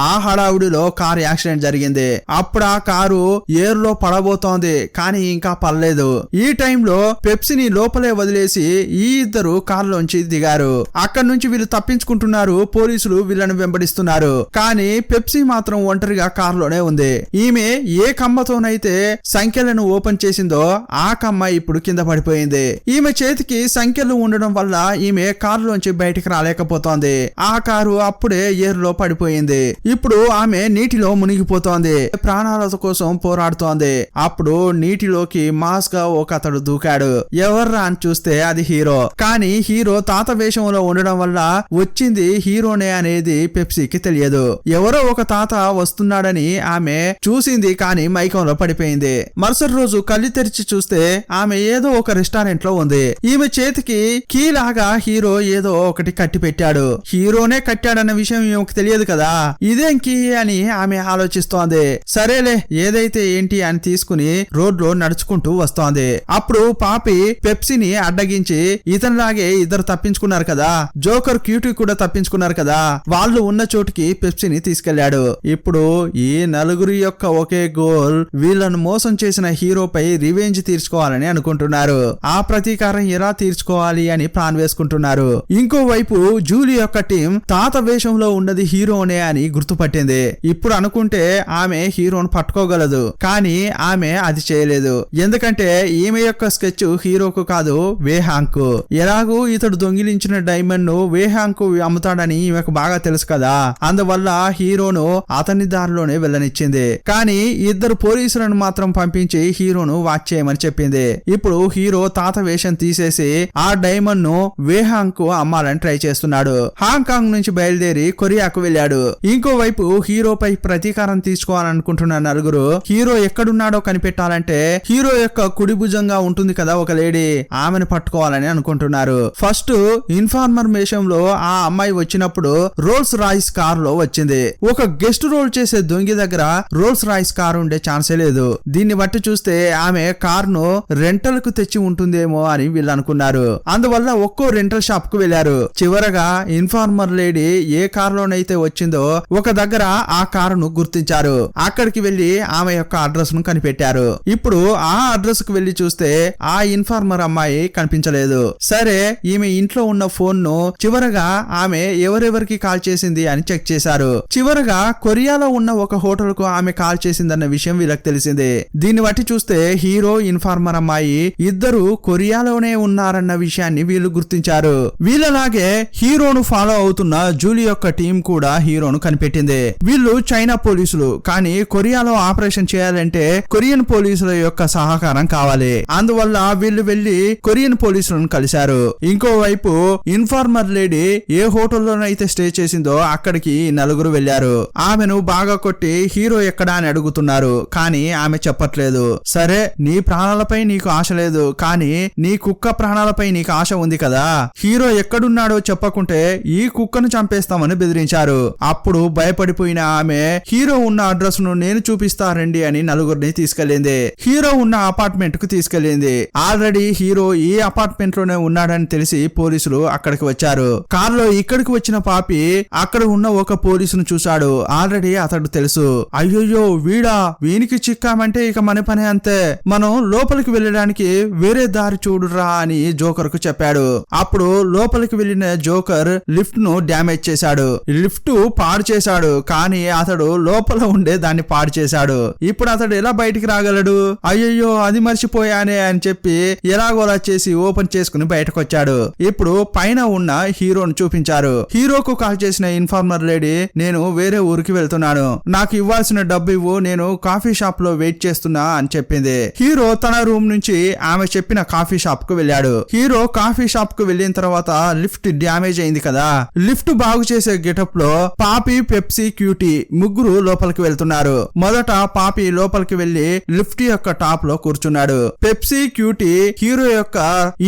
S1: ఆ హడావుడిలో కారు యాక్సిడెంట్ జరిగింది. అప్పుడు ఆ కారు ఎయిర్ లో పడబోతోంది, కానీ ఇంకా పడలేదు. ఈ టైంలో పెప్సీని లోపలే వదిలేసి ఈ ఇద్దరు కారులోంచి దిగారు. అక్కడి నుంచి వీళ్ళు తప్పించుకుంటున్నారు. పోలీసులు వీళ్ళని వెంబడిస్తున్నారు. కానీ పెప్సీ మాత్రం ఒంటరిగా కారులోనే ఉంది. ఈమె ఏ కమ్మతోనైతే సంఖ్యలను ఓపెన్ చేసిందో ఆ కమ్మ ఇప్పుడు కింద పడిపోయింది. ఈమె చేతికి సంఖ్యలు ఉండడం వల్ల ఈమె కారులోంచి బయటికి రాలేకపోతోంది. ఆ కారు అప్పుడే ఎయిర్ లో పడిపోయింది. ఇప్పుడు ఆమె నీటిలో మునిగిపోతోంది. ప్రాణాల కోసం పోరాడుతోంది. అప్పుడు నీటిలోకి మాస్ గా ఒక అతడు దూకాడు. ఎవర్రా అని చూస్తే అది హీరో. కానీ హీరో తాత వేషంలో ఉండడం వల్ల వచ్చింది హీరోనే అనేది పెప్సీకి తెలియదు. ఎవరో ఒక తాత వస్తున్నాడని ఆమె చూసింది, కానీ మైకంలో పడిపోయింది. మరుసటి రోజు కళ్ళు తెరిచి చూస్తే ఆమె ఏదో ఒక రెస్టారెంట్ లో ఉంది. ఈమె చేతికి కీ లాగా హీరో ఏదో ఒకటి కట్టి పెట్టాడు. హీరోనే కట్టాడన్న విషయం ఈమెకు తెలియదు కదా. ఇదేం కీ అని ఆమె ఆలోచిస్తోంది. సరేలే ఏదైతే ఏంటి అని తీసుకుని రోడ్ లో నడుచుకుంటూ వస్తోంది. అప్పుడు పాపి పెప్సీని అడ్డగించి ఇతనిలాగే ఇద్దరు తప్పించుకున్నారు కదా, జోకర్ క్యూటీ కూడా తప్పించుకున్నారు కదా, వాళ్ళు ఉన్న చోటుకి పెప్సీని తీసుకెళ్లాడు. ఇప్పుడు ఈ నలుగురి యొక్క ఒకే గోల్ వీళ్ళను మోసం చేసిన హీరోపై రివెంజ్ తీర్చుకోవాలని అనుకుంటున్నారు. ఆ ప్రతీకారం ఎలా తీర్చుకోవాలి అని ప్లాన్ వేసుకుంటున్నారు. ఇంకోవైపు జూలీ యొక్క టీం తాత వేషంలో ఉన్నది హీరోనే అని గుర్తుపట్టింది. ఇప్పుడు అనుకుంటే ఆమె హీరోను పట్టుకోగలదు, కానీ ఆమె అది చేయలేదు. ఎందుకంటే ఈమె యొక్క స్కెచ్ హీరోకు కాదు, వేహాంక్. ఎలాగూ ఇతడు దొంగిలించిన డైమండ్ ను వేహాంక్ అమ్ముతాడని ఈమెకు బాగా తెలుసు కదా, అందువల్ల హీరోను అతని దారిలోనే వెళ్ళనిచ్చింది. కానీ ఇద్దరు పోలీసులను మాత్రం పంపించి హీరోను వాచ్ చేయమని చెప్పింది. ఇప్పుడు హీరో తాత వేషం తీసేసి ఆ డైమండ్ ను వేహాంక్ అమ్మాలని ట్రై చేస్తున్నాడు. హాంకాంగ్ నుంచి బయలుదేరి కొరియాకు వెళ్ళాడు. ఇంకోవైపు హీరోపై ప్రతీకారం తీసుకోవాలనుకుంటున్న నలుగురు హీరో ఎక్కడున్నాడో కనిపెట్టాలంటే హీరో యొక్క కుడి భుజంగా ఉంటుంది కదా ఒక లేడీ, ఆమెను పట్టుకోవాలని అనుకుంటున్నారు. ఫస్ట్ ఇన్ఫార్మర్ వేషంలో ఆ అమ్మాయి వచ్చినప్పుడు రోల్స్ రాయిస్ కార్ లో వచ్చింది. ఒక గెస్ట్ రోల్ చేసే దొంగి దగ్గర రోల్స్ రాయిస్ కార్ ఉండే ఛాన్సే లేదు. దీన్ని బట్టి చూస్తే ఆమె కార్ ను రెంటల్ కు తెచ్చి ఉంటుందేమో అని వీళ్ళు అనుకున్నారు. అందువల్ల ఒక్కో రెంటల్ షాప్ కు వెళ్లారు. చివరగా ఇన్ఫార్మర్ లేడీ ఏ కార్ లోనైతే వచ్చిందో ఒక దగ్గర ఆ కారును గుర్తించారు. అక్కడికి వెళ్లి ఆమె యొక్క అడ్రస్ ను కనిపెట్టారు. ఇప్పుడు ఆ అడ్రస్ కు వెళ్లి చూస్తే ఆ ఇన్ఫార్మర్ అమ్మాయి కనిపించలేదు. సరే ఈమె ఇంట్లో ఉన్న ఫోన్ ను చివరగా ఆమె ఎవరెవరికి కాల్ చేసింది అని చెక్ చేశారు. చివరగా కొరియాలో ఉన్న ఒక హోటల్ కు ఆమె కాల్ చేసిందన్న విషయం వీళ్ళకి తెలిసింది. దీన్ని బట్టి చూస్తే హీరో ఇన్ఫార్మర్ అమ్మాయి ఇద్దరు కొరియాలోనే ఉన్నారన్న విషయాన్ని వీళ్ళు గుర్తించారు. వీళ్ళలాగే హీరోను ఫాలో అవుతున్న జూలీ యొక్క టీం కూడా హీరోను కనిపెట్టింది. వీళ్ళు చైనా పోలీసులు, కానీ కొరియాలో ఆపరేషన్ చేయాలంటే కొరియన్ పోలీసుల యొక్క సహకారం కావాలి. అందువల్ల వీళ్ళు వెళ్లి కొరియన్ పోలీసులను కలిశారు. ఇంకోవైపు ఇన్ఫార్మర్ లేడీ ఏ హోటల్లోనైతే స్టే చేసిందో అక్కడికి నలుగురు వెళ్లారు. ఆమెను బాగా కొట్టి హీరో ఎక్కడా అని అడుగుతున్నారు, కానీ ఆమె చెప్పట్లేదు. సరే నీ ప్రాణాలపై నీకు ఆశ లేదు, కానీ నీ కుక్క ప్రాణాలపై నీకు ఆశ ఉంది కదా, హీరో ఎక్కడున్నాడో చెప్పకుంటే ఈ కుక్కను చంపేస్తామని బెదిరించారు. అప్పుడు భయపడిపోయిన ఆమె హీరో ఉన్న అడ్రస్ ను నేను చూపిస్తా రండి అని నలుగురిని తీసుకెళ్లింది. హీరో ఉన్న అపార్ట్మెంట్ కు తీసుకెళ్లింది. ఆల్రెడీ హీరో ఈ అపార్ట్మెంట్ లోనే ఉన్నాడని తెలిసి పోలీసులు అక్కడికి వచ్చారు. కారులో ఇక్కడికి వచ్చిన పాపి అక్కడ ఉన్న ఒక పోలీసును చూశాడు. ఆల్రెడీ అతడు తెలుసు. అయ్యో వీడా, వీనికి చిక్కామంటే ఇక మన పని అంతే, మనం లోపలికి వెళ్ళడానికి వేరే దారి చూడురా అని జోకర్ కు చెప్పాడు. అప్పుడు లోపలికి వెళ్లిన జోకర్ లిఫ్ట్ ను డ్యామేజ్ చేశాడు. లిఫ్ట్ పాడు చేశాడు, కానీ అతడు లోపల ఉండే దాన్ని పాడు చేశాడు. ఇప్పుడు అతడు ఎలా బయటికి రాగలడు? అయ్యయ్యో అది మర్చిపోయానే అని చెప్పి ఎలాగోలా చేసి ఓపెన్ చేసుకుని బయటకు వచ్చాడు. ఇప్పుడు పైన ఉన్న హీరోను చూపించారు. హీరోకు కాల్ చేసిన ఇన్ఫార్మర్ లేడీ నేను వేరే ఊరికి వెళ్తున్నాను, నాకు ఇవ్వాల్సిన డబ్బు ఇవ్వు, నేను కాఫీ షాప్ లో వెయిట్ చేస్తున్నా అని చెప్పింది. హీరో తన రూమ్ నుంచి ఆమె చెప్పిన కాఫీ షాప్ కు వెళ్ళాడు. హీరో కాఫీ షాప్ కు వెళ్ళిన తర్వాత లిఫ్ట్ డ్యామేజ్ అయింది కదా, లిఫ్ట్ బాగు చేసే గెటప్ లో పాపి, పెప్సీ, క్యూటీ ముగ్గురు లోపలికి వెళ్తున్నారు. మొదట పాపి లోపలికి వెళ్లి లిఫ్ట్ యొక్క టాప్ లో కూర్చున్నాడు. పెప్సీ, క్యూటీ హీరో యొక్క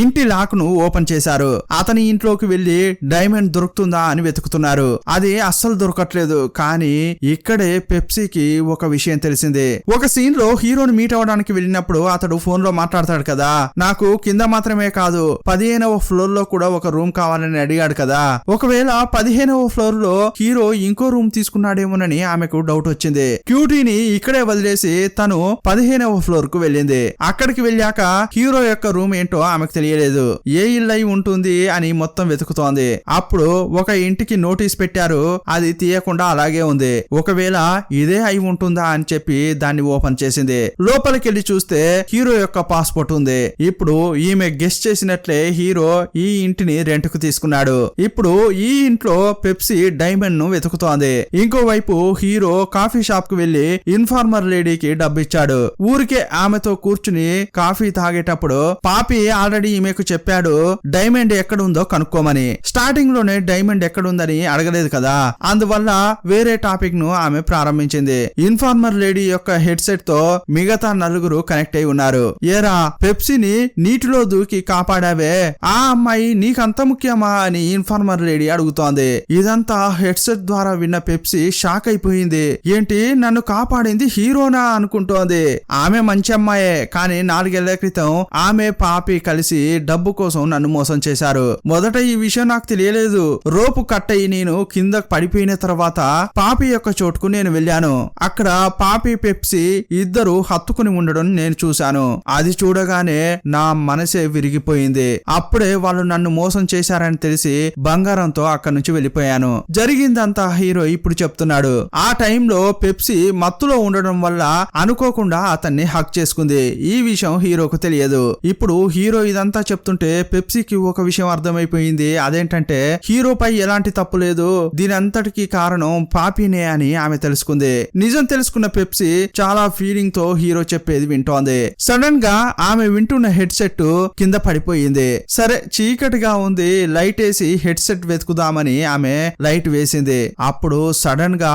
S1: ఇంటి లాక్ ను ఓపెన్ చేశారు. అతని ఇంట్లోకి వెళ్లి డైమండ్ దొరుకుతుందా అని వెతుకుతున్నారు. అది అస్సలు దొరకట్లేదు. కానీ ఇక్కడే పెప్సీకి ఒక విషయం తెలిసింది. ఒక సీన్ లో హీరోని మీట్ అవడానికి వెళ్ళినప్పుడు అతడు ఫోన్ లో మాట్లాడతాడు కదా, నాకు కింద మాత్రమే కాదు 15వ ఫ్లోర్ లో కూడా ఒక రూమ్ కావాలని అడిగాడు కదా. ఒకవేళ 15వ ఫ్లోర్ లో హీరో ఇంకో రూమ్ తీసుకున్నాడేమోనని ఆమెకు డౌట్ వచ్చింది. క్యూటీని ఇక్కడే వదిలేసి తను 15వ ఫ్లోర్ కు వెళ్ళింది. అక్కడికి వెళ్ళాక హీరో యొక్క రూమ్ ఏంటో ఆమెకు తెలియలేదు. ఏ ఇల్లు అయి ఉంటుంది అని మొత్తం వెతుకుతోంది. అప్పుడు ఒక ఇంటికి నోటీస్ పెట్టారు, అది తీయకుండా అలాగే ఉంది. ఒకవేళ ఇదే అయి ఉంటుందా అని చెప్పి దాన్ని ఓపెన్ చేసింది. లోపలికి వెళ్ళి చూస్తే హీరో యొక్క పాస్పోర్ట్ ఉంది. ఇప్పుడు ఈమె గెస్ట్ చేసినట్లే హీరో ఈ ఇంటిని రెంట్ కు తీసుకున్నాడు. ఇప్పుడు ఈ ఇంట్లో పెప్సీ డైమండ్ ను వెతుకుతోంది. ఇంకోవైపు హీరో కాఫీ షాప్ కు వెళ్లి ఇన్ఫార్మర్ లేడీకి డబ్బు ఇచ్చాడు. ఊరికే ఆమెతో కూర్చుని కాఫీ తాగేటప్పుడు పాపి ఆల్రెడీ ఈమెకు చెప్పాడు డైమండ్ ఎక్కడుందో కనుక్కోమని. స్టార్టింగ్ లోనే డైమండ్ ఎక్కడుందని అడగలేదు కదా, అందువల్ల వేరే టాపిక్ ను ఆమె ప్రారంభించింది. ఇన్ఫార్మర్ లేడీ యొక్క హెడ్ సెట్ తో మిగతా నలుగురు కనెక్ట్ అయి ఉన్నారు. ఏరా పెప్సీని నీటిలో దూకి కాపాడావే, ఆ అమ్మాయి నీకంత ముఖ్యమా అని ఇన్ఫార్మర్ లేడీ అడుగుతోంది. ఇదంతా హెడ్ సెట్ ద్వారా విన్న పెప్సీ షాక్ అయిపోయింది. ఏంటి నన్ను కాపాడింది హీరోనా అనుకుంటోంది. ఆమె మంచి అమ్మాయే, కానీ 4 ఏళ్ల క్రితం ఆమె పాపి కలిసి డబ్బు కోసం నన్ను మోసం చేశారు. మొదట ఈ విషయం నాకు తెలియలేదు. రోపు కట్ అయి నేను కింద పడిపోయిన తర్వాత పాపి యొక్క చోటుకు నేను వెళ్ళాను. అక్కడ పాపి, పెప్సీ ఇద్దరు హత్తుకుని ఉండడం నేను చూశాను. అది చూడగానే నా మనసే విరిగిపోయింది. అప్పుడే వాళ్ళు నన్ను మోసం చేశారని తెలిసి బంగారంతో అక్కడి నుంచి వెళ్ళిపోయాను. జరిగిందంతా హీరో ఇప్పుడు చెప్తున్నాడు. ఆ టైంలో పెప్సీ మత్తులో ఉండడం వల్ల అనుకోకుండా అతన్ని హక్ చేసుకుంది. ఈ విషయం హీరోకు తెలియదు. ఇప్పుడు హీరో ఇదంతా చెప్తుంటే పెప్సీకి ఒక విషయం అర్థమైపోయింది. అదేంటంటే హీరోపై ఎలాంటి తప్పు లేదు, దీనంతటికి కారణం పాపినే అని ఆమె తెలుసుకుంది. నిజం తెలుసుకున్న పెప్సీ చాలా ఫీలింగ్ తో హీరో చెప్పేది వింటోంది. సడన్ గా ఆమె వింటున్న హెడ్ సెట్ కింద పడిపోయింది. సరే చీకటిగా ఉంది, లైట్ వేసి హెడ్ సెట్ వెతుకుదామని ఆమె లైట్ వేసింది. అప్పుడు సడన్ గా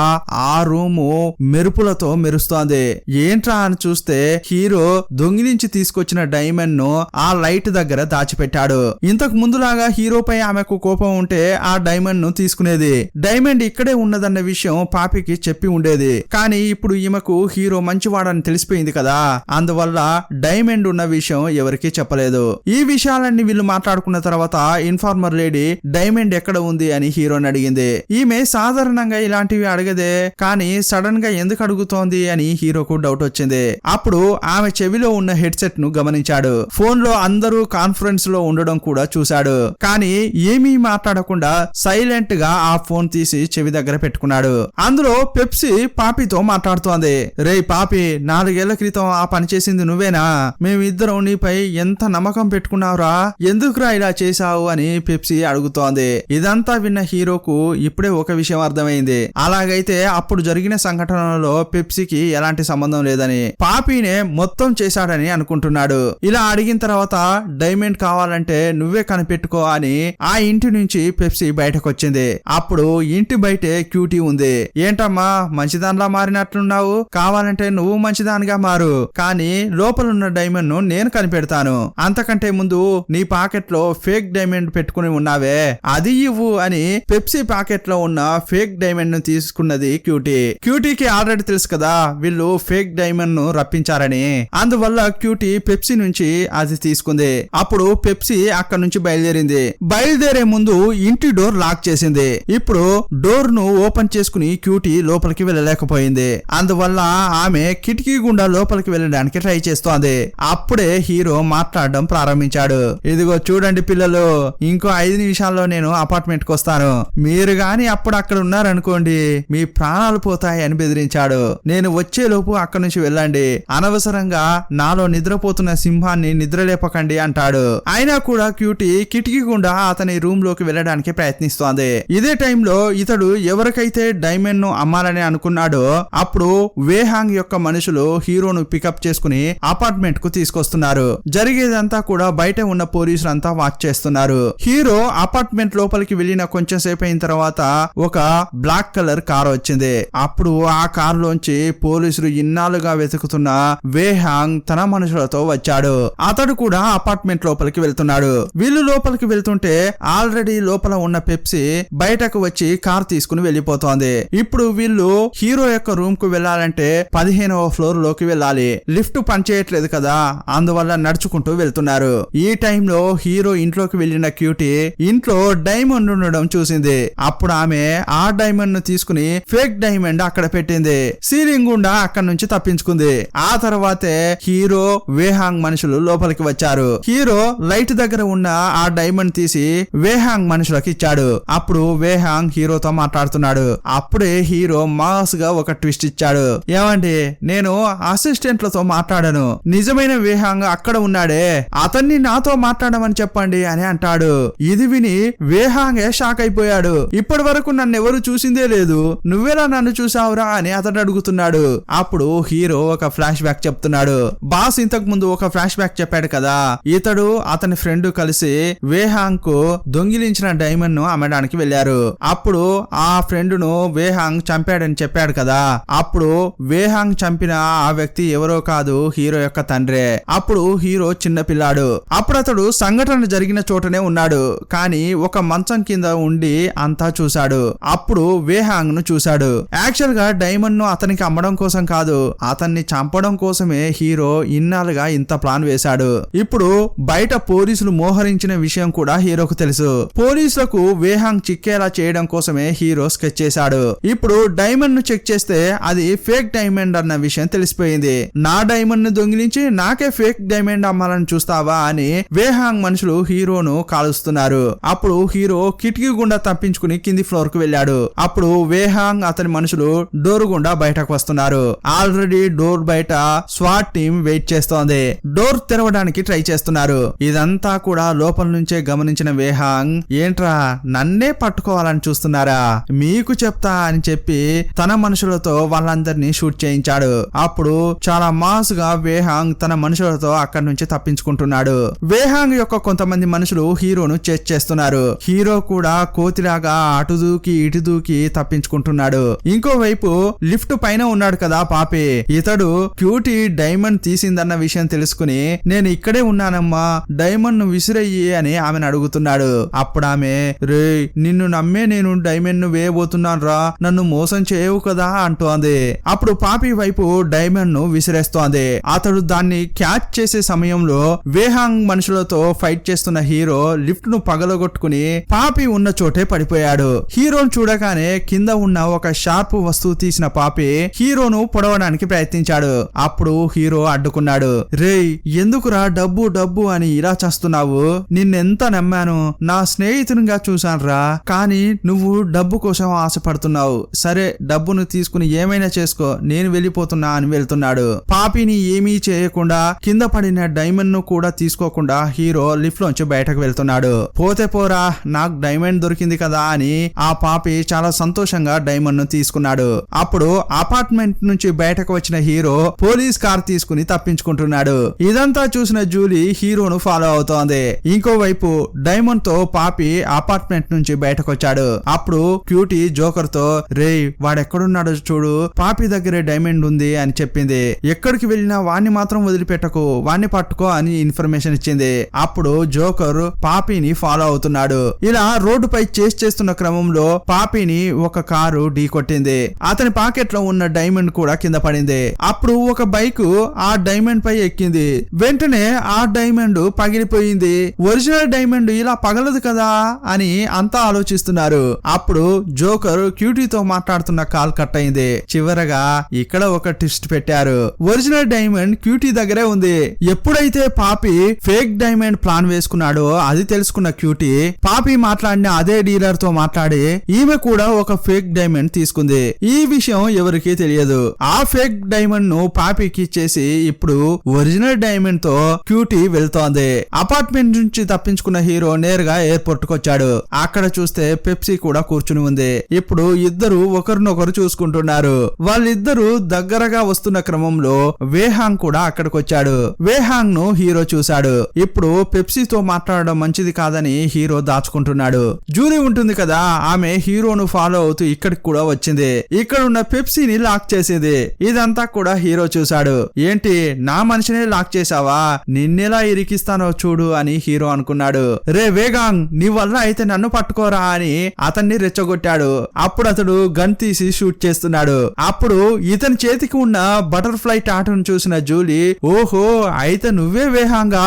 S1: ఆ రూము మెరుపులతో మెరుస్తోంది. ఏంట్రా అని చూస్తే హీరో దొంగిలించి తీసుకొచ్చిన డైమండ్ ను ఆ లైట్ దగ్గర దాచిపెట్టాడు. ఇంతకు ముందులాగా హీరోపై ఆమెకు కోపం ఉంటే ఆ డైమండ్ ను తీసుకునేది. డైమండ్ ఇక్కడే ఉన్నదన్న విషయం పాపికి చెప్పి ఉండేది. కానీ ఇప్పుడు ఈమెకు హీరో మంచివాడని తెలిసిపోయింది కదా, అందువల్ల డైమండ్ ఉన్న విషయం ఎవరికీ చెప్పలేదు. ఈ విషయాలన్నీ వీళ్ళు మాట్లాడుకున్న తర్వాత ఇన్ఫార్మర్ లేడీ డైమండ్ ఎక్కడ ఉంది అని హీరోని అడిగింది. ఈమె సాధారణంగా ఇలాంటివి అడగదే, కానీ సడన్ గా ఎందుకు అడుగుతోంది అని హీరోకు డౌట్ వచ్చింది. అప్పుడు ఆమె చెవిలో ఉన్న హెడ్ సెట్ ను గమనించాడు. ఫోన్ లో అందరూ కాన్ఫరెన్స్ లో ఉండడం కూడా చూశాడు. కానీ ఏమీ మాట్లాడకుండా సైలెంట్ గా ఆ ఫోన్ తీసి చెవి దగ్గర పెట్టుకున్నాడు. అందులో పెప్సీ పాపితో మాట్లాడుతోంది. రే పాపి, 4 ఏళ్ల క్రితం ఆ పని చేసింది నువ్వేనా? మేమిద్దరం నీపై ఎంత నమ్మకం పెట్టుకున్నావురా, ఎందుకురా ఇలా చేశావు అని పెప్సీ అడుగుతోంది. ఇదంతా విన్న హీరోకు ఇప్పుడే ఒక విషయం అర్థమైంది. అలాగైతే అప్పుడు జరిగిన సంఘటనలో పెప్సీకి ఎలాంటి సంబంధం లేదని, పాపినే మొత్తం చేశాడని అనుకుంటున్నాడు. ఇలా అడిగిన తర్వాత డైమండ్ కావాలంటే నువ్వే కనిపెట్టుకో అని ఆ ఇంటి నుంచి పెప్సీ బయటకు వచ్చింది. అప్పుడు ఇంటి బయటే క్యూటీ ఉంది. ఏంటమ్మా మంచిదానిలా మారినట్లున్నావు, కావాలంటే నువ్వు మంచిదానిగా మారు, కానీ లోపలున్న డైమండ్ ను నేను కనిపెడతాను. అంతకంటే ముందు నీ పాకెట్ లో ఫేక్ డైమండ్ పెట్టుకుని ఉన్నావే, అది ఇవ్వు అని పెప్సీ పాకెట్ లో ఉన్న ఫేక్ డైమండ్ ను తీసుకున్నది క్యూటీ. క్యూటీకి ఆల్రెడీ తెలుసు కదా వీళ్ళు ఫేక్ డైమండ్ ను రప్పించారని, అందువల్ల క్యూటీ పెప్సీ నుంచి అది తీసుకుంది. అప్పుడు పెప్సీ అక్కడ నుంచి బయలుదేరింది. బయలుదేరే ముందు ఇంటి డోర్ లాక్ చేసింది. ఇప్పుడు డోర్ ను ఓపెన్ చేసుకుని క్యూటీ లోపలికి వెళ్ళలేకపోయింది. అందువల్ల ఆమె కిటికీ గుండా లోపలికి వెళ్ళడానికి ట్రై చేస్తోంది. అప్పుడే హీరో మాట్లాడడం ప్రారంభించాడు. ఇదిగో చూడండి పిల్లలు, ఇంకో 5 నిమిషాల్లో నేను అపార్ట్మెంట్ కు వస్తాను. మీరు గాని అప్పుడు అక్కడ ఉన్నారనుకోండి మీ ప్రాణాలు పోతాయి అని బెదిరించాడు. నేను వచ్చేలోపు అక్కడి నుంచి వెళ్ళండి, అనవసరంగా నాలో నిద్రపోతున్న సింహాన్ని నిద్రలేపకండి అంటాడు. అయినా కూడా క్యూటీ కిటికీ గుండా అతని రూమ్ లోకి వెళ్ళడానికి ప్రయత్నిస్తోంది. ఇదే టైంలో ఇతడు ఎవరికైతే డైమండ్ ను అమ్మాలని అనుకున్నాడో అప్పుడు వేహాంగ్ యొక్క మనుషులు హీరోను పికప్ చేసుకుని అపార్ట్మెంట్ కు తీసుకొస్తున్నారు. జరిగేదంతా కూడా బయట ఉన్న పోలీసులు అంతా వాచ్ చేస్తున్నారు. హీరో అపార్ట్మెంట్ లోపలికి వెళ్ళిన కొంచెం సేపు అయిన తర్వాత ఒక బ్లాక్ కలర్ కార్ వచ్చింది. అప్పుడు ఆ కార్ లోంచి పోలీసులు ఇన్నాళ్ళుగా వెతుకుతున్న వేహాంగ్ తన మనుషులతో వచ్చాడు. అతడు కూడా అపార్ట్మెంట్ లోపలికి వెళ్తున్నాడు. వీళ్ళు లోపలికి వెళ్తుంటే ఆల్రెడీ లోపల ఉన్న పెప్సీ బయటకు వచ్చి కార్ తీసుకుని వెళ్లిపోతోంది. ఇప్పుడు వీళ్ళు హీరో యొక్క రూమ్ కు వెళ్లాలంటే 15వ ఫ్లోర్ లోకి వెళ్ళాలి. లిఫ్ట్ పనిచేయట్లేదు కదా, అందువల్ల నడుచుకుంటూ వెళ్తున్నారు. ఈ టైంలో హీరో ఇంట్లోకి వెళ్లిన క్యూటీ ఇంట్లో డైమండ్ ఉండడం చూసింది. అప్పుడు ఆమె ఆ డైమండ్ ను తీసుకుని ఫేక్ డైమండ్ అక్కడ పెట్టింది. సీలింగ్ గుండా అక్కడ నుంచి తప్పించుకుంది. ఆ తర్వాతే హీరో వేహాంగ్ మనుషులు లోపలికి వచ్చారు. హీరో లైట్ దగ్గర ఉన్న ఆ డైమండ్ తీసి వేహాంగ్ మనుషులకు ఇచ్చాడు. అప్పుడు వేహాంగ్ హీరోతో మాట్లాడుతున్నాడు. అప్పుడే హీరో మాస్ గా ఒక ట్విస్ట్ ఇచ్చాడు. ఏమండి, నేను అసిస్టెంట్లతో మాట్లాడాను, నిజమైన వేహాంగ్ అక్కడ ఉన్నాడే, అతన్ని నాతో మాట్లాడమని చెప్పండి అని అంటాడు. ఇది విని వేహాంగే షాక్ అయిపోయాడు. ఇప్పటి వరకు నన్ను ఎవరు చూసిందే లేదు, నువ్వెలా నన్ను చూసావురా అని అతడు అడుగుతున్నాడు. అప్పుడు హీరో ఒక ఫ్లాష్ బ్యాక్ చెప్తున్నాడు. బాస్ ఇంతకు ముందు ఒక ఫ్లాష్ బ్యాక్ చెప్పాడు కదా, ఇతడు అతని ఫ్రెండ్ కలిసి వేహాంగ్ కు దొంగిలించిన డైమండ్ ను అమ్మడానికి వెళ్లారు. అప్పుడు ఆ ఫ్రెండ్ ను వేహాంగ్ చంపాడని చెప్పాడు కదా, అప్పుడు వేహాంగ్ చంపిన ఆ వ్యక్తి ఎవరో కాదు, హీరో యొక్క తండ్రే. అప్పుడు హీరో చిన్న పిల్లాడు. అప్పుడు అతడు సంఘటన జరిగిన చోటనే ఉన్నాడు, కానీ ఒక మంచం కింద ఉండి అంతా చూశాడు. అప్పుడు వేహాంగ్ ను చూశాడు. యాక్చువల్ గా డైమండ్ ను అతనికి అమ్మడం కోసం కాదు, అతన్ని చంపడం కోసమే హీరో ఇన్నాళ్ళుగా ఇంత ప్లాన్ వేశాడు. ఇప్పుడు బయట పోలీసులు మోహరించిన విషయం కూడా హీరోకు తెలుసు. పోలీసులకు వేహాంగ్ చిక్కేలా చేయడం కోసమే హీరో స్కెచ్ చేశాడు. ఇప్పుడు డైమండ్ ను చెక్ చేస్తే అది ఫేక్ డైమండ్ అన్న విషయం తెలిసిపోయింది. నా డైమండ్ ను దొంగిలించి నాకే ఫేక్ డైమండ్ అమ్మాలని చూస్తావా అని వేహాంగ్ మనుషులు హీరోను కాలుస్తున్నారు. అప్పుడు హీరో కిటికీ గుండా తప్పించుకుని కింది ఫ్లోర్ కు వెళ్ళాడు. అప్పుడు వేహాంగ్ అతని మనుషులు డోర్ గుండా బయటకు వస్తున్నారు. ఆల్రెడీ డోర్ బయట స్వాట్ టీం వెయిట్ చేస్తోంది. డోర్ తెరవడానికి ట్రై చేస్తున్నారు. ఇదంతా కూడా లోపల నుంచే గమనించిన వేహాంగ్, ఏంట్రా నన్నే పట్టుకోవాలని చూస్తున్నారా, మీకు చెప్తా అని చెప్పి తన మనుషులతో వాళ్ళందరినీ షూట్ చేయించాడు. అప్పుడు చాలా మాస్ గా వేహాంగ్ తన మనుషులతో అక్కడి నుంచి తప్పించుకుంటున్నాడు. వేహాంగ్ యొక్క కొంతమంది మనుషులు హీరోను చేజ్ చేస్తున్నారు. హీరో కూడా కోతిలాగా అటు దూకి ఇటు దూకి తప్పించుకుంటున్నాడు. ఇంకోవైపు లిఫ్ట్ పైన ఉన్నాడు కదా పాపి, ఇతడు క్యూటీ డైమండ్ తీసిందన్న విషయం తెలుసుకుని నేను ఇక్కడే ఉన్నానమ్మా, డైమండ్ ను విసిరయ్యి అని ఆమెను అడుగుతున్నాడు. అప్పుడు ఆమె, రే నిన్ను నమ్మే నేను డైమండ్ ను వేయబోతున్నాను రా, నన్ను మోసం చేయవు కదా అంటోంది. అప్పుడు పాపి వైపు డైమండ్ ను విసిరేస్తోంది. అతడు దాన్ని క్యాచ్ చేసే సమయంలో వేహాంగ్ మనుషులతో ఫైట్ చేస్తున్న హీరో లిఫ్ట్ ను పగలగొట్టుకుని పాపి ఉన్న చోటే పడిపోయాడు. హీరోను చూడగానే కింద ఉన్న ఒక షార్ప్ వస్తువు తీసిన పాపి హీరోను పొడవడానికి ప్రయత్నించాడు. అప్పుడు హీరో అడ్డుకున్నాడు. రేయ్ ఎందుకురా డబ్బు డబ్బు అని ఇలా చేస్తున్నావు, నిన్నెంత నమ్మాను, నా స్నేహితునిగా చూశానురా, కానీ నువ్వు డబ్బు కోసం ఆశపడుతున్నావు. సరే డబ్బును తీసుకుని ఏమైనా చేసుకో, నేను వెళ్ళిపోతున్నా అని వెళ్తున్నాడు. పాపిని ఏమీ చేయకుండా కింద పడిన డైమండ్ ను కూడా తీసుకోకుండా హీరో లిఫ్ట్ లోంచి బయటకు వెళ్తున్నాడు. పోతే పోరా నాకు డైమండ్ దొరికింది కదా అని ఆ పాపి చాలా సంతోషంగా డైమండ్ ను తీసుకున్నాడు. అప్పుడు అపార్ట్మెంట్ నుంచి బయటకు వచ్చిన హీరో పోలీస్ కార్ తీసుకుని తప్పించుకుంటున్నాడు. ఇదంతా చూసిన జూలీ హీరోను ఫాలో అవుతోంది. ఇంకోవైపు డైమండ్ తో పాపి అపార్ట్మెంట్ నుంచి బయటకు వచ్చాడు. అప్పుడు క్యూటీ జోకర్ తో, రేయ్ వాడెక్కడున్నాడో చూడు, పాపి దగ్గరే డైమండ్ ఉంది అని చెప్పింది. ఎక్కడికి వెళ్ళినా వాణ్ణి మాత్రం వదిలిపెట్టకు, వాణ్ణి పట్టుకో అని ఇన్ఫర్మేషన్ ఇచ్చింది. అప్పుడు జోకర్ పాపిని ఫాలో అవుతున్నాడు. ఇలా రోడ్డుపై చేస్ చేస్తున్న క్రమంలో పాపిని ఒక కారు ఢీ కొట్టింది. అతని పాకెట్ లో ఉన్న డైమండ్ కూడా కింద పడింది. అప్పుడు ఒక బైక్ ఆ డైమండ్ పై ఎక్కింది. వెంటనే ఆ డైమండ్ పగిలిపోయింది. ఒరిజినల్ డైమండ్ ఇలా పగలదు కదా అని అంతా ఆలోచిస్తున్నారు. అప్పుడు జోకర్ క్యూటీతో మాట్లాడుతున్న కాల్ కట్ అయింది. చివరగా ఇక్కడ ఒక ట్విస్ట్ పెట్టారు. ఒరిజినల్ డైమండ్ క్యూటీ దగ్గరే ఉంది. ఎప్పుడైతే పాపి ఫేక్ డైమండ్ ప్లాన్ వేసుకున్నాడో అది తెలుసుకున్న క్యూటీ పాపి మాట్లాడిన అదే డీలర్ తో మాట్లాడి ఈమె కూడా ఒక ఫేక్ డైమండ్ తీసుకుంది. ఈ విషయం ఎవరికీ తెలియదు. ఆ ఫేక్ డైమండ్ ను పాపికి ఇచ్చేసి ఇప్పుడు ఒరిజినల్ డైమండ్ తో క్యూటీ వెళ్తోంది. అపార్ట్మెంట్ నుంచి తప్పించుకున్న హీరో నేరుగా ఎయిర్పోర్ట్ కు వచ్చాడు. అక్కడ చూస్తే పెప్సీ కూడా కూర్చుని ఉంది. ఇప్పుడు ఇద్దరు ఒకరినొకరు చూసుకుంటున్నారు. వాళ్ళిద్దరూ దగ్గరగా వస్తున్న క్రమంలో వేహాంగ్ వేహాంగ్ కూడా అక్కడికి వచ్చాడు. వేహాంగ్ ను హీరో చూశాడు. ఇప్పుడు పెప్సీతో మాట్లాడడం మంచిది కాదని హీరో దాచుకుంటున్నాడు. జూలీ ఉంటుంది కదా, ఆమె హీరోను ఫాలో అవుతూ ఇక్కడికి కూడా వచ్చింది. ఇక్కడ ఉన్న పెప్సీని లాక్ చేసేది. ఇదంతా కూడా హీరో చూశాడు. ఏంటి నా మనిషినే లాక్ చేసావా, నిన్నెలా ఇరికిస్తానో చూడు అని హీరో అనుకున్నాడు. రే వేగాంగ్, నీ వల్ల అయితే నన్ను పట్టుకోరా అని అతన్ని రెచ్చగొట్టాడు. అప్పుడు అతడు గన్ తీసి షూట్ చేస్తున్నాడు. అప్పుడు ఇతని చేతికి ఉన్న బటర్ఫ్లై టాటూను చూసిన జూలీ, ఓహో అయితే నువ్వే వేహాంగా,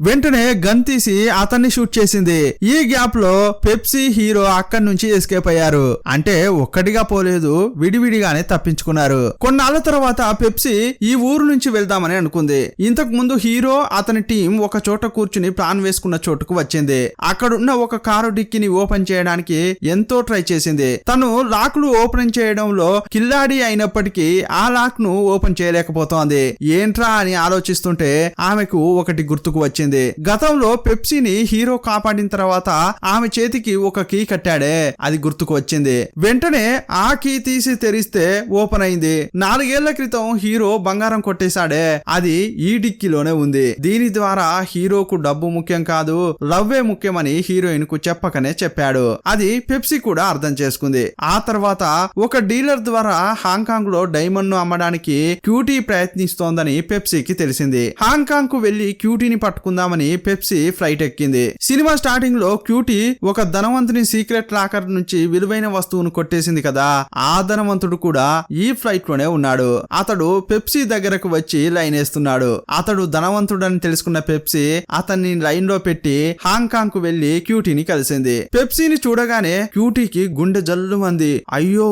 S1: వెంటనే గన్ తీసి అతన్ని షూట్ చేసింది. ఈ గ్యాప్ లో పెప్సీ హీరో అక్కడి నుంచి ఎస్కేప్ అయ్యారు. అంటే ఒక్కటిగా పోలేదు, విడివిడిగానే తప్పించుకున్నారు. కొన్నాళ్ల తర్వాత పెప్సీ ఈ ఊరు నుంచి వెళ్దామని అనుకుంది. ఇంతకు ముందు హీరో అతని టీం ఒక చోట కూర్చుని ప్లాన్ వేసుకున్న చోటుకు వచ్చింది. అక్కడున్న ఒక కారు డిక్కిని ఓపెన్ చేయడానికి ఎంతో ట్రై చేసింది. తను లాక్లు ఓపెన్ చేయడంలో కిల్లాడి అయినప్పటికీ ఆ లాక్ ను ఓపెన్ చేయలేకపోతోంది. ఏంట్రా అని ఆలోచిస్తుంటే ఆమెకు ఒకటి గుర్తుకు వచ్చింది. గతంలో పెప్సీని హీరో కాపాడిన తర్వాత ఆమె చేతికి ఒక కీ కట్టాడే, అది గుర్తుకు వచ్చింది. వెంటనే ఆ కీ తీసి తెరిస్తే ఓపెన్ అయింది. 4 ఏళ్ల క్రితం హీరో బంగారం కొట్టేశాడే, అది ఈ డిక్కీలోనే ఉంది. దీని ద్వారా హీరోకు డబ్బు ముఖ్యం కాదు, లవ్వే ముఖ్యమని హీరోయిన్ కు చెప్పకనే చెప్పాడు. అది పెప్సీ కూడా అర్థం చేసుకుంది. ఆ తర్వాత ఒక డీలర్ ద్వారా హాంకాంగ్ లో డైమండ్ ను అమ్మడానికి క్యూటీ ప్రయత్నిస్తోందని పెప్సీకి తెలిసింది. హాంకాంగ్ కు వెళ్లి క్యూటీని పట్టుకుందామని పెప్సీ ఫ్లైట్ ఎక్కింది. సినిమా స్టార్టింగ్ లో క్యూటీ ఒక ధనవంతుని సీక్రెట్ లాకర్ నుంచి విలువైన వస్తువును కొట్టేసింది కదా, ఆ ధనవంతుడు కూడా ఈ ఫ్లైట్ లోనే ఉన్నాడు. అతడు పెప్సీ దగ్గరకు వచ్చి లైన్ వేస్తున్నాడు. అతడు ధనవంతుడని తెలుసుకున్న పెప్సీ అతన్ని లైన్ లో పెట్టి హాంకాంగ్ కు వెళ్లి క్యూటీని కలిసింది. పెప్సీని చూడగానే క్యూటీకి గుండె జల్లుమంది. అయ్యో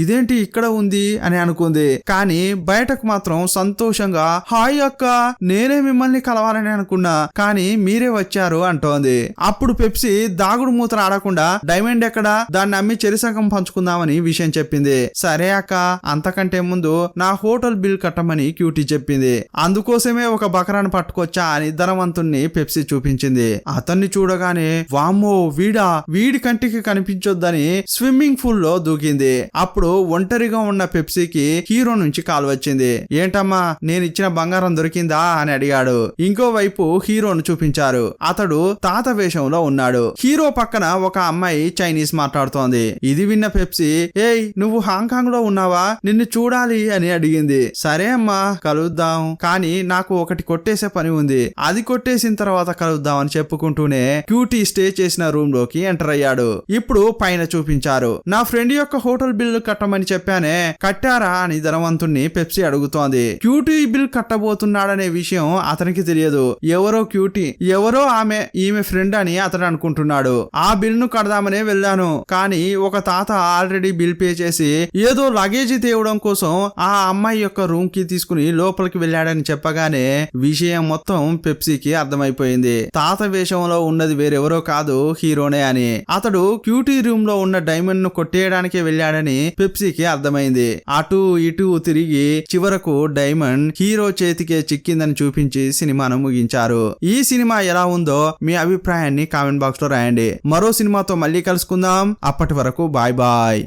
S1: ఇదేంటి ఇక్కడ ఉంది అని అనుకుంది. కానీ బయటకు మాత్రం సంతోషంగా, హాయ్ అక్క, నేనే మిమ్మల్ని కలవాలని అనుకున్నా కానీ మీరే వచ్చారు అంటోంది. అప్పుడు పెప్సీ దాగుడు మూతలు ఆడకుండా డైమండ్ ఎక్కడా, దాన్ని అమ్మి చెరిసగం పంచుకుందామని విషయం చెప్పింది. సరే అక్క, అంతకంటే ముందు నా హోటల్ బిల్ కట్టమని క్యూటీ చెప్పింది. అందుకోసమే ఒక బకరాన్ని పట్టుకొచ్చా అని ధనవంతుణ్ణి పెప్సీ చూపించింది. అతన్ని చూడగానే వామ్మో వీడి కంటికి కనిపించొద్దని స్విమ్మింగ్ పూల్ లో దూకింది. అప్పుడు ఒంటరిగా ఉన్న పెప్సీకి హీరో నుంచి కాల్ వచ్చింది. ఏంటమ్మా, నేను ఇచ్చిన బంగారం దొరికిందా అని అడిగాడు. ఇంకోవైపు హీరోను చూపించారు. అతడు తాత వేషంలో ఉన్నాడు. హీరో పక్కన ఒక అమ్మాయి చైనీస్ మాట్లాడుతోంది. ఇది విన్న పెప్సీ, ఏయ్ నువ్వు హాంకాంగ్ లో ఉన్నావా, నిన్ను చూడాలి అని అడిగింది. సరే అమ్మా కలుద్దాం, కానీ నాకు ఒకటి కొట్టేసే పని ఉంది, అది కొట్టేసిన తర్వాత కలుద్దాం అని చెప్పుకుంటూనే క్యూటీ స్టే చేసిన రూమ్ లోకి ఎంటర్ అయ్యాడు. ఇప్పుడు పైన చూపించారు. నా ఫ్రెండ్ యొక్క హోటల్ బిల్లు కట్టమని చెప్పానే, కట్టారా అని ధనవంతుణ్ణి పెప్సీ అడుగుతోంది. క్యూటీ బిల్ కట్టబోతున్నాడనే విషయం అతనికి తెలియదు. ఎవరో క్యూటీ, ఎవరో ఈమె ఫ్రెండ్ అని అతను అనుకుంటున్నాడు. ఆ బిల్ ను కడదామనే వెళ్ళాను, కానీ ఒక తాత ఆల్రెడీ బిల్ పే చేసి ఏదో లగేజీ తేవడం కోసం ఆ అమ్మాయి యొక్క రూమ్ కి తీసుకుని లోపలికి వెళ్ళాడని చెప్పగానే విషయం మొత్తం పెప్సీకి అర్థమైపోయింది. తాత వేషంలో ఉన్నది వేరెవరో కాదు, హీరోనే అని. అతడు క్యూటీ రూమ్ లో ఉన్న డైమండ్ ను కొట్టేయడానికే వెళ్ళాడని పెప్సీకి అర్థమైంది. అటు ఇటు తిరిగి చివరకు డైమండ్ హీరో చేతికే చిక్కిందని చూపించి సినిమాను ముగించారు. ఈ సినిమా ఎలా ఉందో మీ అభిప్రాయాన్ని కామెంట్ బాక్స్ లో రాయండి. మరో సినిమాతో మళ్ళీ కలుసుకుందాం. అప్పటి వరకు బాయ్ బాయ్.